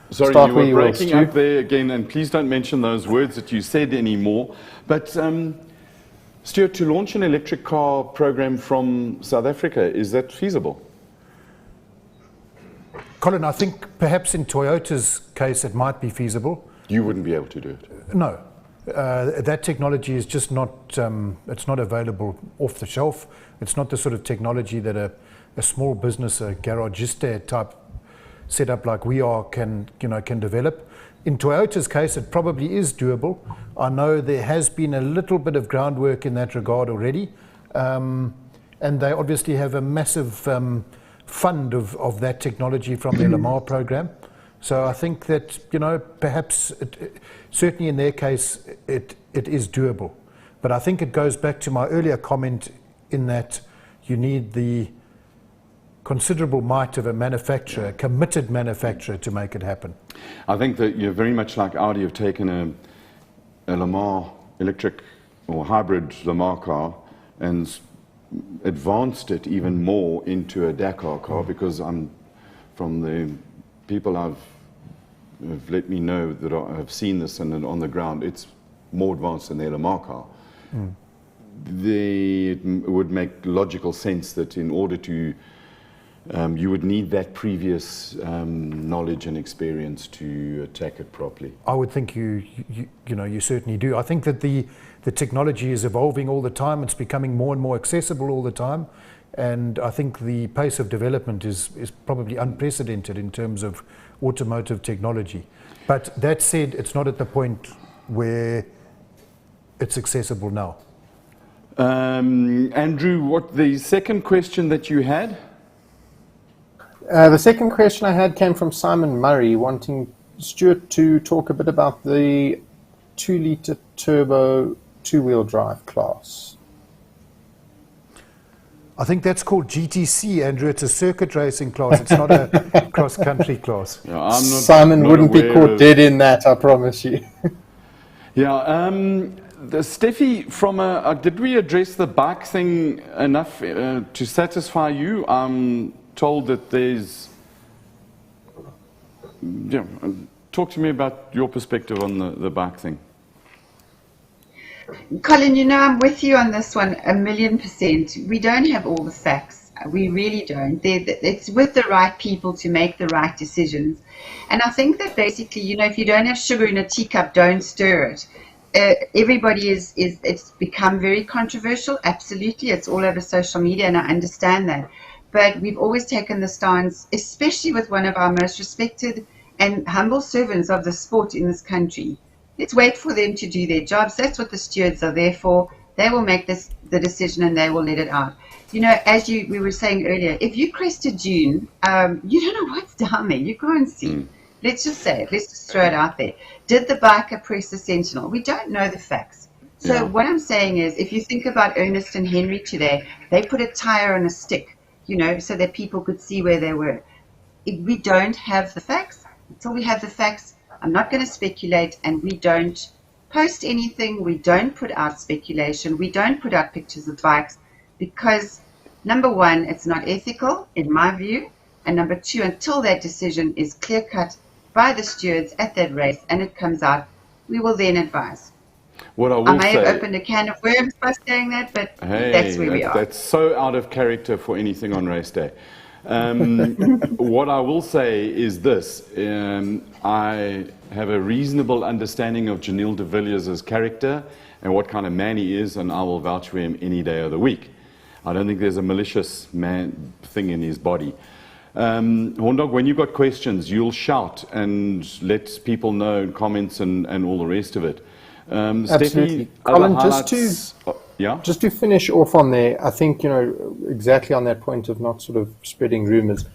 Sorry, you were breaking up there again, and please don't mention those words that you said anymore. But Stuart, to launch an electric car program from South Africa, is that feasible? Colin, I think perhaps in Toyota's case it might be feasible. You wouldn't be able to do it? No. That technology is just not, it's not available off the shelf. It's not the sort of technology that a small business, a garagiste type setup like we are can develop. In Toyota's case, it probably is doable. I know there has been a little bit of groundwork in that regard already. And they obviously have a massive fund of that technology from their Lamar program. So I think that, perhaps, certainly in their case, it is doable. But I think it goes back to my earlier comment in that you need the considerable might of a manufacturer, a committed manufacturer, to make it happen. I think that you're very much like Audi have taken a Lamar electric or hybrid Lamar car and advanced it even more into a Dakar car, because I'm from the people have let me know that have seen this and on the ground, it's more advanced than the LMR car. It would make logical sense that in order to you would need that previous knowledge and experience to attack it properly. I would think you certainly do. I think that the technology is evolving all the time. It's becoming more and more accessible all the time. And I think the pace of development is probably unprecedented in terms of automotive technology. But that said, it's not at the point where it's accessible now. Andrew, what the second question that you had? The second question I had came from Simon Murray, wanting Stuart to talk a bit about the 2-litre turbo two-wheel drive class. I think that's called GTC, Andrew. It's a circuit racing class. It's not a cross-country class. Yeah, Simon wouldn't be caught dead in that, I promise you. Yeah, Steffi, did we address the bike thing enough to satisfy you? I'm told that there's... Yeah, talk to me about your perspective on the bike thing. Colin, I'm with you on this one 1,000,000%. We don't have all the facts. We really don't. It's with the right people to make the right decisions. And I think that basically, if you don't have sugar in a teacup, don't stir it. Everybody it's become very controversial. Absolutely. It's all over social media, and I understand that. But we've always taken the stance, especially with one of our most respected and humble servants of the sport in this country. Let's wait for them to do their jobs. That's what the stewards are there for. They will make the decision and they will let it out. As we were saying earlier, if you crest a dune, you don't know what's down there. You can't see. Let's just say it. Let's just throw it out there. Did the biker press the Sentinel? We don't know the facts. So what I'm saying is, if you think about Ernest and Henry today, they put a tire on a stick, so that people could see where they were. We don't have the facts. Until we have the facts, I'm not going to speculate, and we don't post anything. We don't put out speculation. We don't put out pictures of bikes because, number one, it's not ethical in my view, and number two, until that decision is clear-cut by the stewards at that race and it comes out, we will then advise. What I may have opened a can of worms by saying that, but that's where we are. That's so out of character for anything on race day. What I will say is this. I have a reasonable understanding of Janelle de Villiers' character and what kind of man he is, and I will vouch for him any day of the week. I don't think there's a malicious thing in his body. Horndog, when you've got questions, you'll shout and let people know in comments and all the rest of it. Absolutely. Steffi, Colin, just to finish off on there, I think, exactly on that point of not sort of spreading rumors,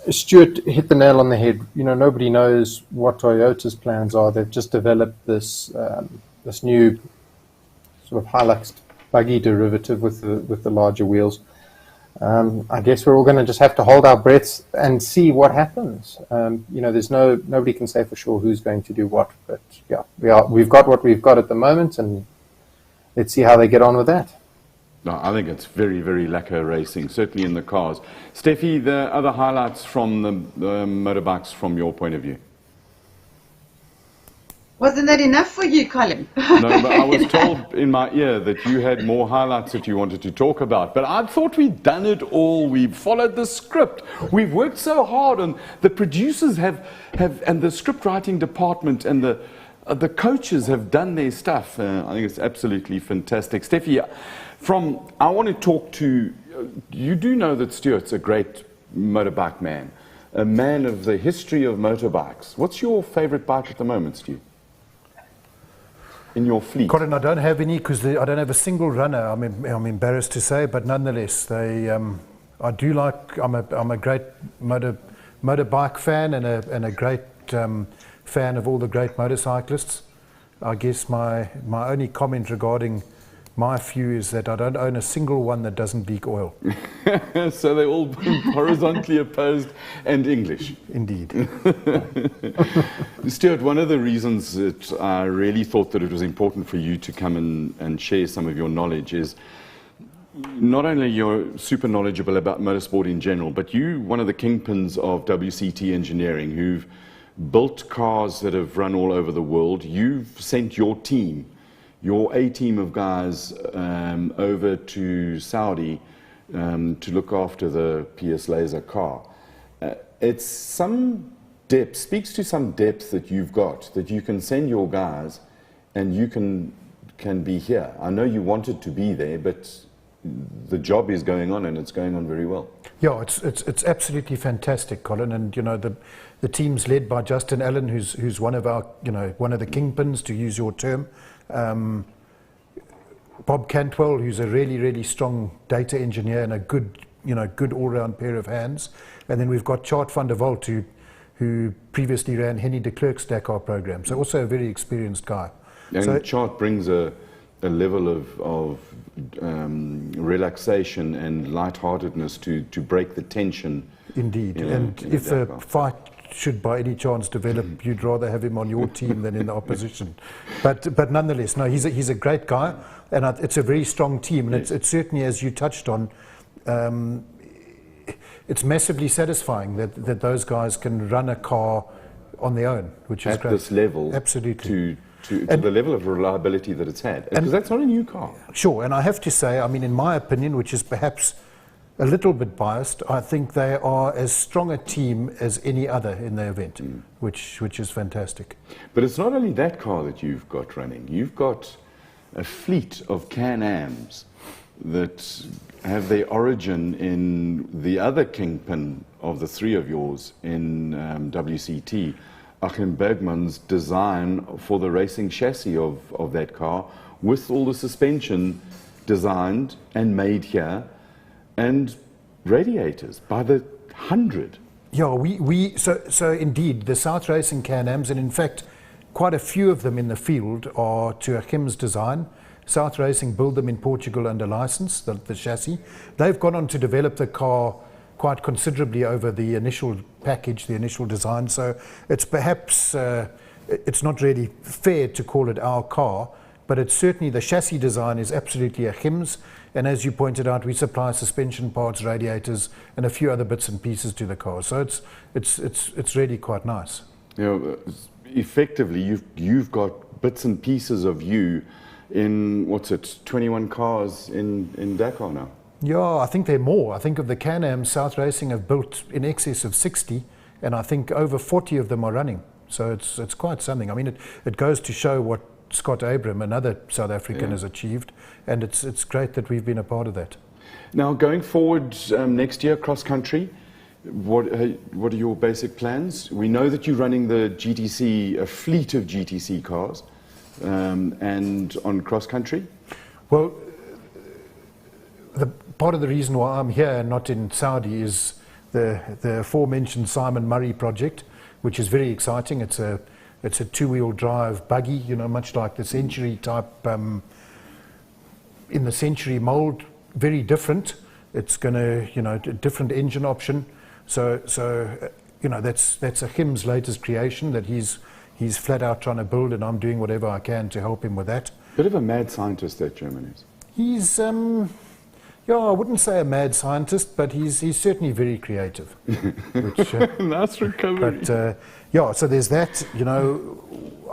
Stuart hit the nail on the head. Nobody knows what Toyota's plans are. They've just developed this new sort of Hilux buggy derivative with the larger wheels. I guess we're all going to just have to hold our breaths and see what happens. There's nobody can say for sure who's going to do what, but yeah, we've got what we've got at the moment, and let's see how they get on with that. No, I think it's very, very lacquer racing, certainly in the cars. Steffi, the other highlights from the motorbikes from your point of view? Wasn't that enough for you, Colin? No, but I was told in my ear that you had more highlights that you wanted to talk about. But I thought we'd done it all. We've followed the script. We've worked so hard, and the producers have and the script writing department and the coaches have done their stuff. I think it's absolutely fantastic. Steffi, I want to talk to you. Do know that Stuart's a great motorbike man, a man of the history of motorbikes. What's your favorite bike at the moment, Stu? In your fleet? Colin, I don't have any because I don't have a single runner. I'm embarrassed to say, but nonetheless, I do like. I'm a great motorbike fan and a great fan of all the great motorcyclists. I guess my only comment regarding my few is that I don't own a single one that doesn't leak oil. So they're all horizontally opposed and English. Indeed. Stuart, one of the reasons that I really thought that it was important for you to come and share some of your knowledge is not only you're super knowledgeable about motorsport in general, but you, one of the kingpins of WCT engineering, who've built cars that have run all over the world. You've sent your team, your A team of guys, over to Saudi to look after the PS Laser car. It's some depth, speaks to some depth that you've got, that you can send your guys and you can be here. I know you wanted to be there, but the job is going on and it's going on very well. Yeah, it's absolutely fantastic, Colin. And you know, the team's led by Justin Allen, who's one of our, you know, one of the kingpins, to use your term. Bob Cantwell, who's a really strong data engineer and a good all-round pair of hands. And then we've got Chart van der Walt, who previously ran Henny de Klerk's Dakar program, so also a very experienced guy. And so, Chart brings a level of relaxation and lightheartedness to break the tension. Indeed, and if a fight should by any chance develop, you'd rather have him on your team than in the opposition. But nonetheless, no, he's a great guy, and it's a very strong team, and it's certainly, as you touched on, it's massively satisfying that those guys can run a car on their own, which is great. At this level, absolutely. To the level of reliability that it's had, because that's not a new car. Sure, and I have to say, I mean, in my opinion, which is perhaps a little bit biased, I think they are as strong a team as any other in the event, which is fantastic. But it's not only that car that you've got running. You've got a fleet of Can-Ams that have their origin in the other kingpin of the three of yours in WCT, Achim Bergman's design for the racing chassis of that car, with all the suspension designed and made here, and radiators by the 100. Yeah, so indeed, the South Racing Can-Ams, and in fact, quite a few of them in the field are to Achim's design. South Racing build them in Portugal under license, the chassis. They've gone on to develop the car quite considerably over the initial package, the initial design. So it's perhaps, it's not really fair to call it our car, but it's certainly, the chassis design is absolutely Achim's. And as you pointed out, we supply suspension parts, radiators, and a few other bits and pieces to the car. So it's really quite nice. You know, effectively, you've got bits and pieces of you in, 21 cars in Dakar now? Yeah, I think there are more. I think of the Can-Am, South Racing have built in excess of 60, and I think over 40 of them are running. So it's quite something. I mean, it goes to show what Scott Abram, another South African, has achieved, and it's great that we've been a part of that. Now, going forward next year, cross country, what are your basic plans? We know that you're running the GTC, a fleet of GTC cars, and on cross country. Well, part of the reason why I'm here and not in Saudi is the aforementioned Simon Murray project, which is very exciting. It's a two-wheel drive buggy, you know, much like the Century type, in the Century mold, very different. It's going to, you know, a different engine option. So you know, that's Achim's latest creation that he's flat out trying to build, and I'm doing whatever I can to help him with that. Bit of a mad scientist, that German is. He's, yeah, I wouldn't say a mad scientist, but he's certainly very creative. Which, nice recovery. But yeah, so there's that. You know,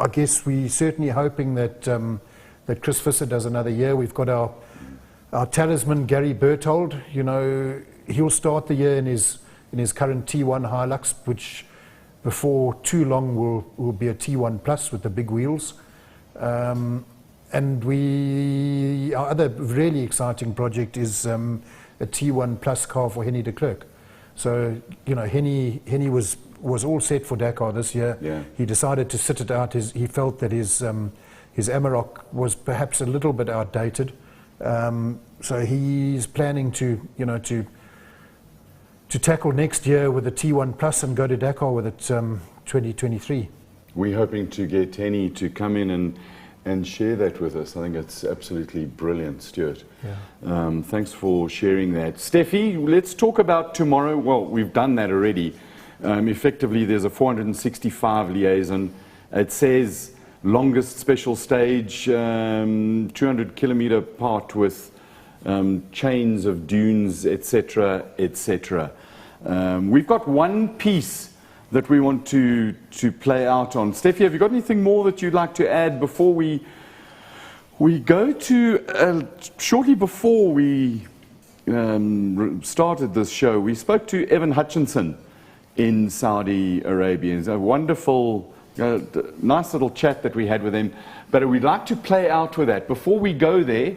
I guess we're certainly hoping that that Chris Visser does another year. We've got our talisman Gary Berthold. You know, he'll start the year in his current T1 Hilux, which before too long will be a T1 Plus with the big wheels. And our other really exciting project is a T1 Plus car for Henny de Klerk. So, you know, Henny was all set for Dakar this year. Yeah. He decided to sit it out. He felt that his Amarok was perhaps a little bit outdated. So he's planning to tackle next year with a T1 Plus and go to Dakar with it 2023. We're hoping to get Henny to come in and share that with us. I think it's absolutely brilliant, Stuart. Yeah. Thanks for sharing that. Steffi, let's talk about tomorrow. Well, we've done that already. Effectively, there's a 465 liaison. It says longest special stage, 200 kilometer part with chains of dunes, etc., etc. We've got one piece that we want to play out on. Steffi, have you got anything more that you'd like to add before we go to, shortly before we started this show, we spoke to Evan Hutchinson in Saudi Arabia. It's a wonderful, nice little chat that we had with him. But we'd like to play out with that. Before we go there,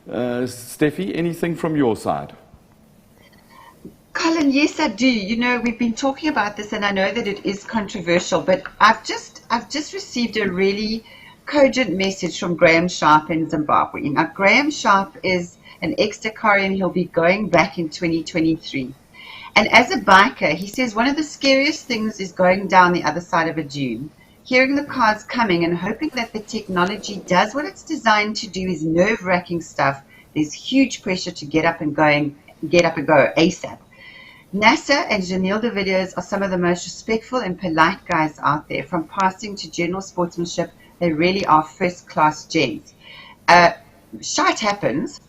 Steffi, anything from your side? Colin, yes, I do. You know, we've been talking about this, and I know that it is controversial, but I've just received a really cogent message from Graham Sharp in Zimbabwe. Now, Graham Sharp is an ex-Dakarian. He'll be going back in 2023. And as a biker, he says one of the scariest things is going down the other side of a dune, hearing the cars coming and hoping that the technology does what it's designed to do is nerve-wracking stuff. There's huge pressure to get up and go ASAP. NASA and Janelle de Villiers are some of the most respectful and polite guys out there. From passing to general sportsmanship, they really are first-class gents. Shite happens,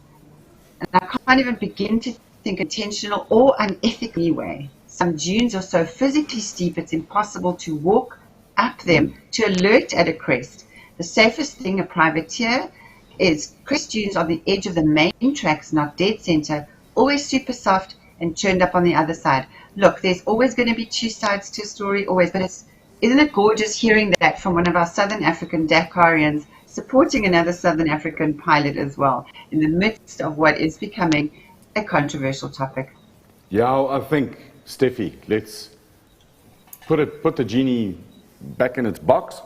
and I can't even begin to think intentional or unethical anyway. Some dunes are so physically steep it's impossible to walk up them to alert at a crest. The safest thing a privateer is crest dunes on the edge of the main tracks, not dead center, always super soft and turned up on the other side. Look, there's always going to be two sides to a story, always, but isn't it gorgeous hearing that from one of our Southern African Dakarians supporting another Southern African pilot as well, in the midst of what is becoming a controversial topic. Yeah, I think, Steffi, let's put the genie back in its box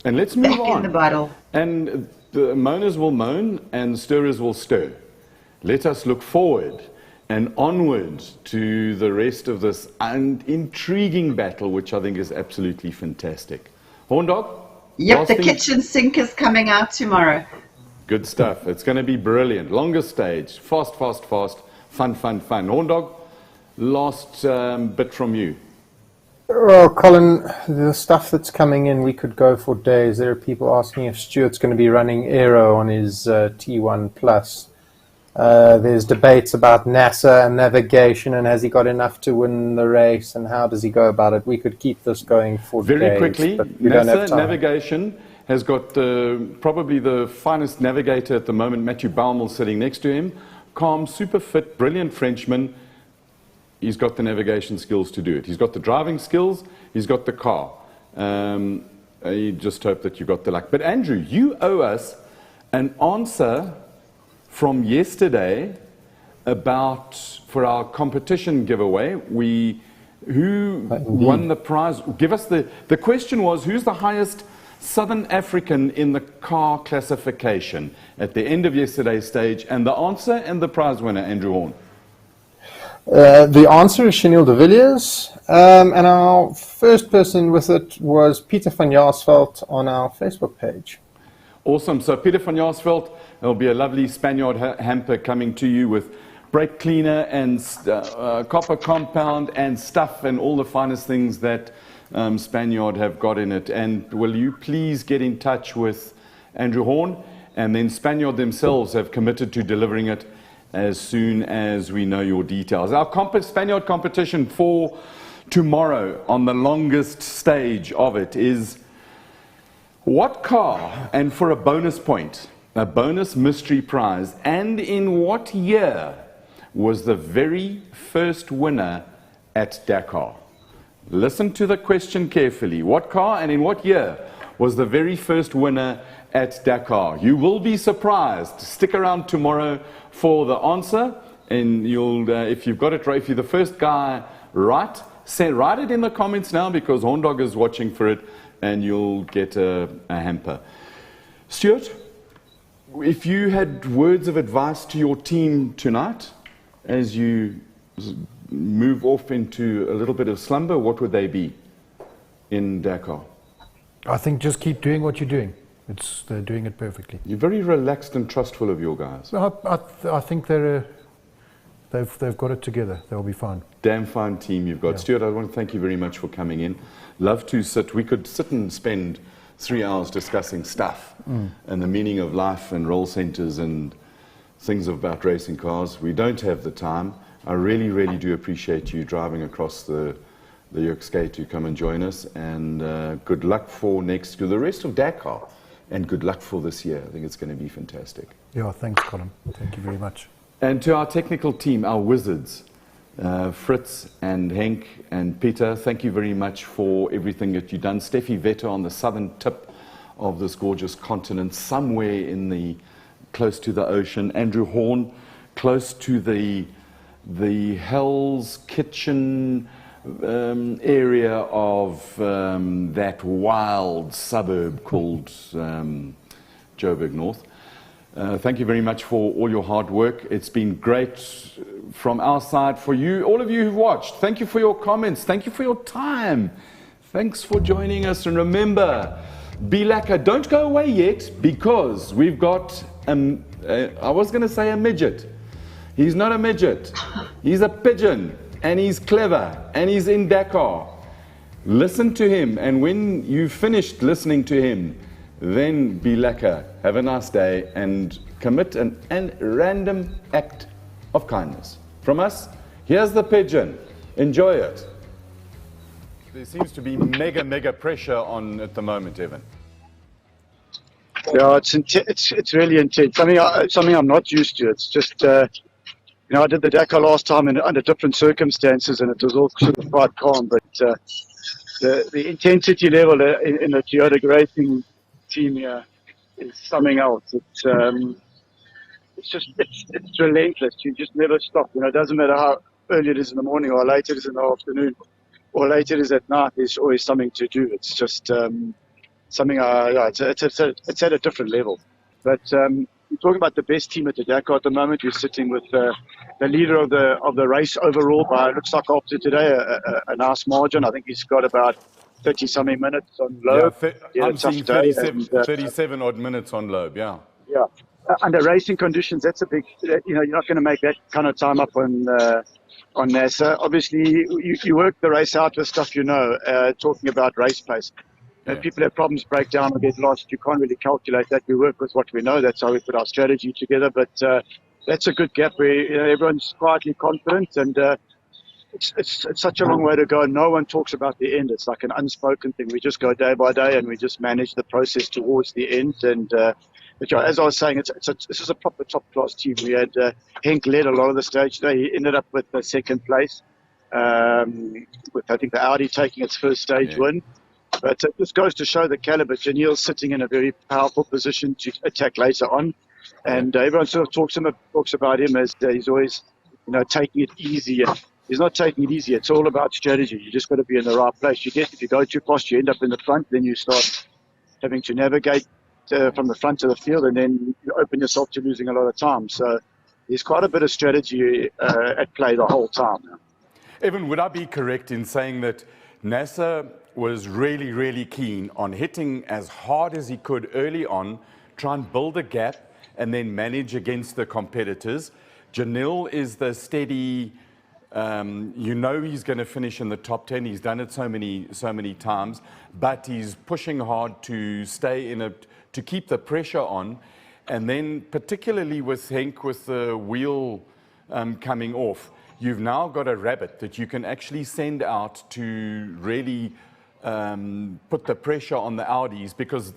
and let's move on. Back in the bottle. And the moaners will moan and stirrers will stir. Let us look forward and onward to the rest of this intriguing battle, which I think is absolutely fantastic. Horndog? Yep, the kitchen sink is coming out tomorrow. Good stuff. It's going to be brilliant. Longest stage. Fast, fast, fast. Fun, fun, fun. Horndog, last bit from you. Well, Colin, the stuff that's coming in, we could go for days. There are people asking if Stuart's going to be running aero on his T1 Plus. There's debates about NASA and navigation, and has he got enough to win the race, and how does he go about it? We could keep this going for days. Very quickly, NASA navigation has got probably the finest navigator at the moment, Matthew Baumel, sitting next to him. Calm, super fit, brilliant Frenchman. He's got the navigation skills to do it. He's got the driving skills. He's got the car. You just hope that you got the luck. But Andrew, you owe us an answer from yesterday for our competition giveaway. Who won the prize? Give us the question was, who's the highest Southern African in the car classification at the end of yesterday's stage? And the answer and the prize winner, Andrew Horn. The answer is Janelle de Villiers, and our first person with it was Peter van Jaarsveld on our Facebook page. Awesome. So Peter van Jaarsveld, there'll be a lovely Spaniard hamper coming to you with brake cleaner and copper compound and stuff and all the finest things that Spaniard have got in it. And will you please get in touch with Andrew Horn? And then Spaniard themselves have committed to delivering it as soon as we know your details. Our Spaniard competition for tomorrow on the longest stage of it is what car, and for a bonus point, a bonus mystery prize, and in what year was the very first winner at Dakar? Listen to the question carefully. What car and in what year was the very first winner at Dakar? You will be surprised. Stick around tomorrow for the answer, and you'll, if you've got it right, if you're the first guy right, write it in the comments now, because Horndog is watching for it, and you'll get a hamper. Stuart, if you had words of advice to your team tonight as you move off into a little bit of slumber, what would they be in Dakar? I think just keep doing what you're doing. They're doing it perfectly. You're very relaxed and trustful of your guys. I think they've got it together. They'll be fine. Damn fine team you've got. Yeah. Stuart, I want to thank you very much for coming in. Love to sit. We could sit and spend 3 hours discussing stuff and the meaning of life and role centers and things about racing cars. We don't have the time. I really, really do appreciate you driving across the Yuxkay to come and join us. And good luck for the rest of Dakar. And good luck for this year. I think it's going to be fantastic. Yeah, thanks, Colin. Thank you very much. And to our technical team, our wizards, Fritz and Henk and Peter, thank you very much for everything that you've done. Steffi Vetter on the southern tip of this gorgeous continent, somewhere close to the ocean. Andrew Horn, close to the Hell's Kitchen area of that wild suburb called Joburg North. Thank you very much for all your hard work. It's been great from our side for you, all of you who've watched. Thank you for your comments. Thank you for your time. Thanks for joining us. And remember, be lacquer. Don't go away yet, because we've got, I was going to say a midget. He's not a midget. He's a pigeon, and he's clever, and he's in Dakar. Listen to him, and when you've finished listening to him, then be lacquer. Have a nice day, and commit an random act of kindness. From us, here's the pigeon. Enjoy it. There seems to be mega pressure on at the moment, Evan. Yeah, it's really intense. Something I'm not used to. It's just, I did the Dakar last time under different circumstances, and it was all sort of quite calm. But the intensity level in the Toyota racing team here is something else. It's relentless. You just never stop. It doesn't matter how early it is in the morning or late it is in the afternoon or late it is at night. There's always something to do. It's just something. It's at a different level. But you're talking about the best team at the Dakar at the moment. We're sitting with the leader of the race overall by, it looks like after today, a nice margin. I think he's got about 30-something minutes on Loeb. Yeah, I'm seeing 37 odd minutes on Loeb, yeah. Yeah. Under racing conditions, that's a big, you're not going to make that kind of time up on NASA. Obviously, you work the race out with stuff talking about race pace. Yeah. People have problems, break down or get lost. You can't really calculate that. We work with what we know. That's how we put our strategy together. But that's a good gap where everyone's quietly confident, and it's such a long way to go. No one talks about the end. It's like an unspoken thing. We just go day by day, and we just manage the process towards the end. And as I was saying, this is a proper top-class team. We had Henk led a lot of the stage today. He ended up with the second place, with I think the Audi taking its first stage win. But this goes to show the caliber. Janelle's sitting in a very powerful position to attack later on, and everyone sort of talks about him as he's always, taking it easy. And he's not taking it easy. It's all about strategy. You just got to be in the right place. If you go too fast, you end up in the front. Then you start having to navigate from the front of the field, and then you open yourself to losing a lot of time. So there's quite a bit of strategy at play the whole time. Evan, would I be correct in saying that NASA was really, really keen on hitting as hard as he could early on, try and build a gap, and then manage against the competitors? Janelle is the steady, he's going to finish in the top 10. He's done it so many times, but he's pushing hard to stay to keep the pressure on. And then particularly with Henk, with the wheel coming off, you've now got a rabbit that you can actually send out to really put the pressure on the Audis, because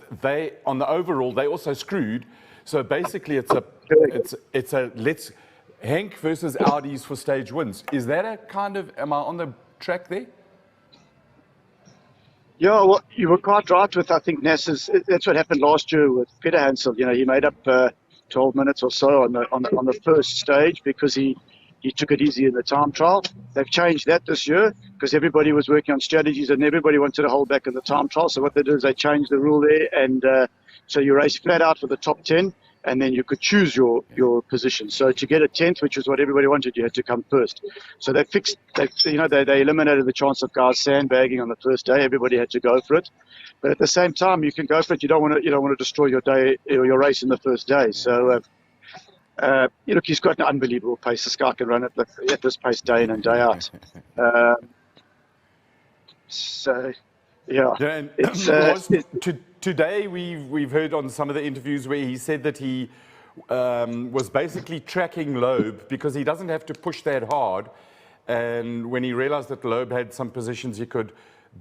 on the overall, they also screwed. So basically it's a Henk versus Audis for stage wins. Is that a kind of, am I on the track there? Yeah, well, you were quite right with, I think, NASA's. That's what happened last year with Peter Hansel. He made up 12 minutes or so on the first stage because he took it easy in the time trial. They've changed that this year because everybody was working on strategies and everybody wanted to hold back in the time trial. So what they did is they changed the rule there, and so you race flat out for the top 10, and then you could choose your position. So to get a 10th, which was what everybody wanted, you had to come first. So they eliminated the chance of guys sandbagging on the first day. Everybody had to go for it. But at the same time, you can go for it. You don't want to destroy your day or your race in the first day. So he's got an unbelievable pace. This guy can run at this pace day in and day out. Today we've heard on some of the interviews where he said that he was basically tracking Loeb because he doesn't have to push that hard. And when he realized that Loeb had some positions, he could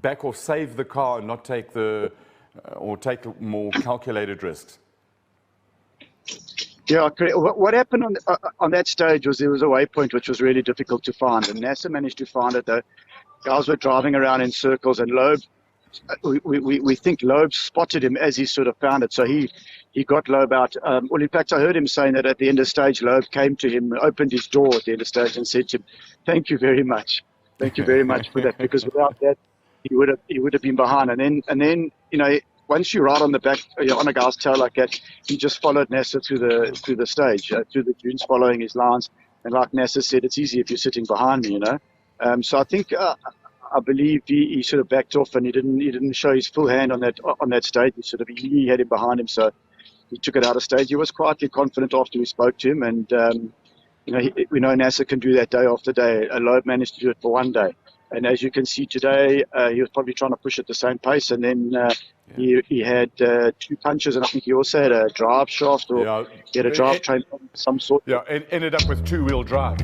back or save the car and not take or take more calculated risks. Yeah, correct. What happened on that stage was there was a waypoint which was really difficult to find, and NASA managed to find it. The guys were driving around in circles, and Loeb, we think Loeb spotted him as he sort of found it. So he got Loeb out. Well, in fact, I heard him saying that at the end of stage, Loeb came to him, opened his door at the end of stage, and said to him, "Thank you very much. Thank you very much for that, because without that, he would have been behind." And then once you ride on the back, on a guy's tail like that, he just followed NASA through the stage, through the dunes, following his lines. And like NASA said, it's easy if you're sitting behind me, So I think, I believe he sort of backed off, and he didn't show his full hand on that stage. He had him behind him, so he took it out of stage. He was quietly confident after we spoke to him, and we know NASA can do that day after day. Loeb managed to do it for one day. And as you can see today, he was probably trying to push at the same pace, and then he had 2 punches, and I think he also had a drive shaft, or he had a drive train of some sort. Yeah, and ended up with 2-wheel drive.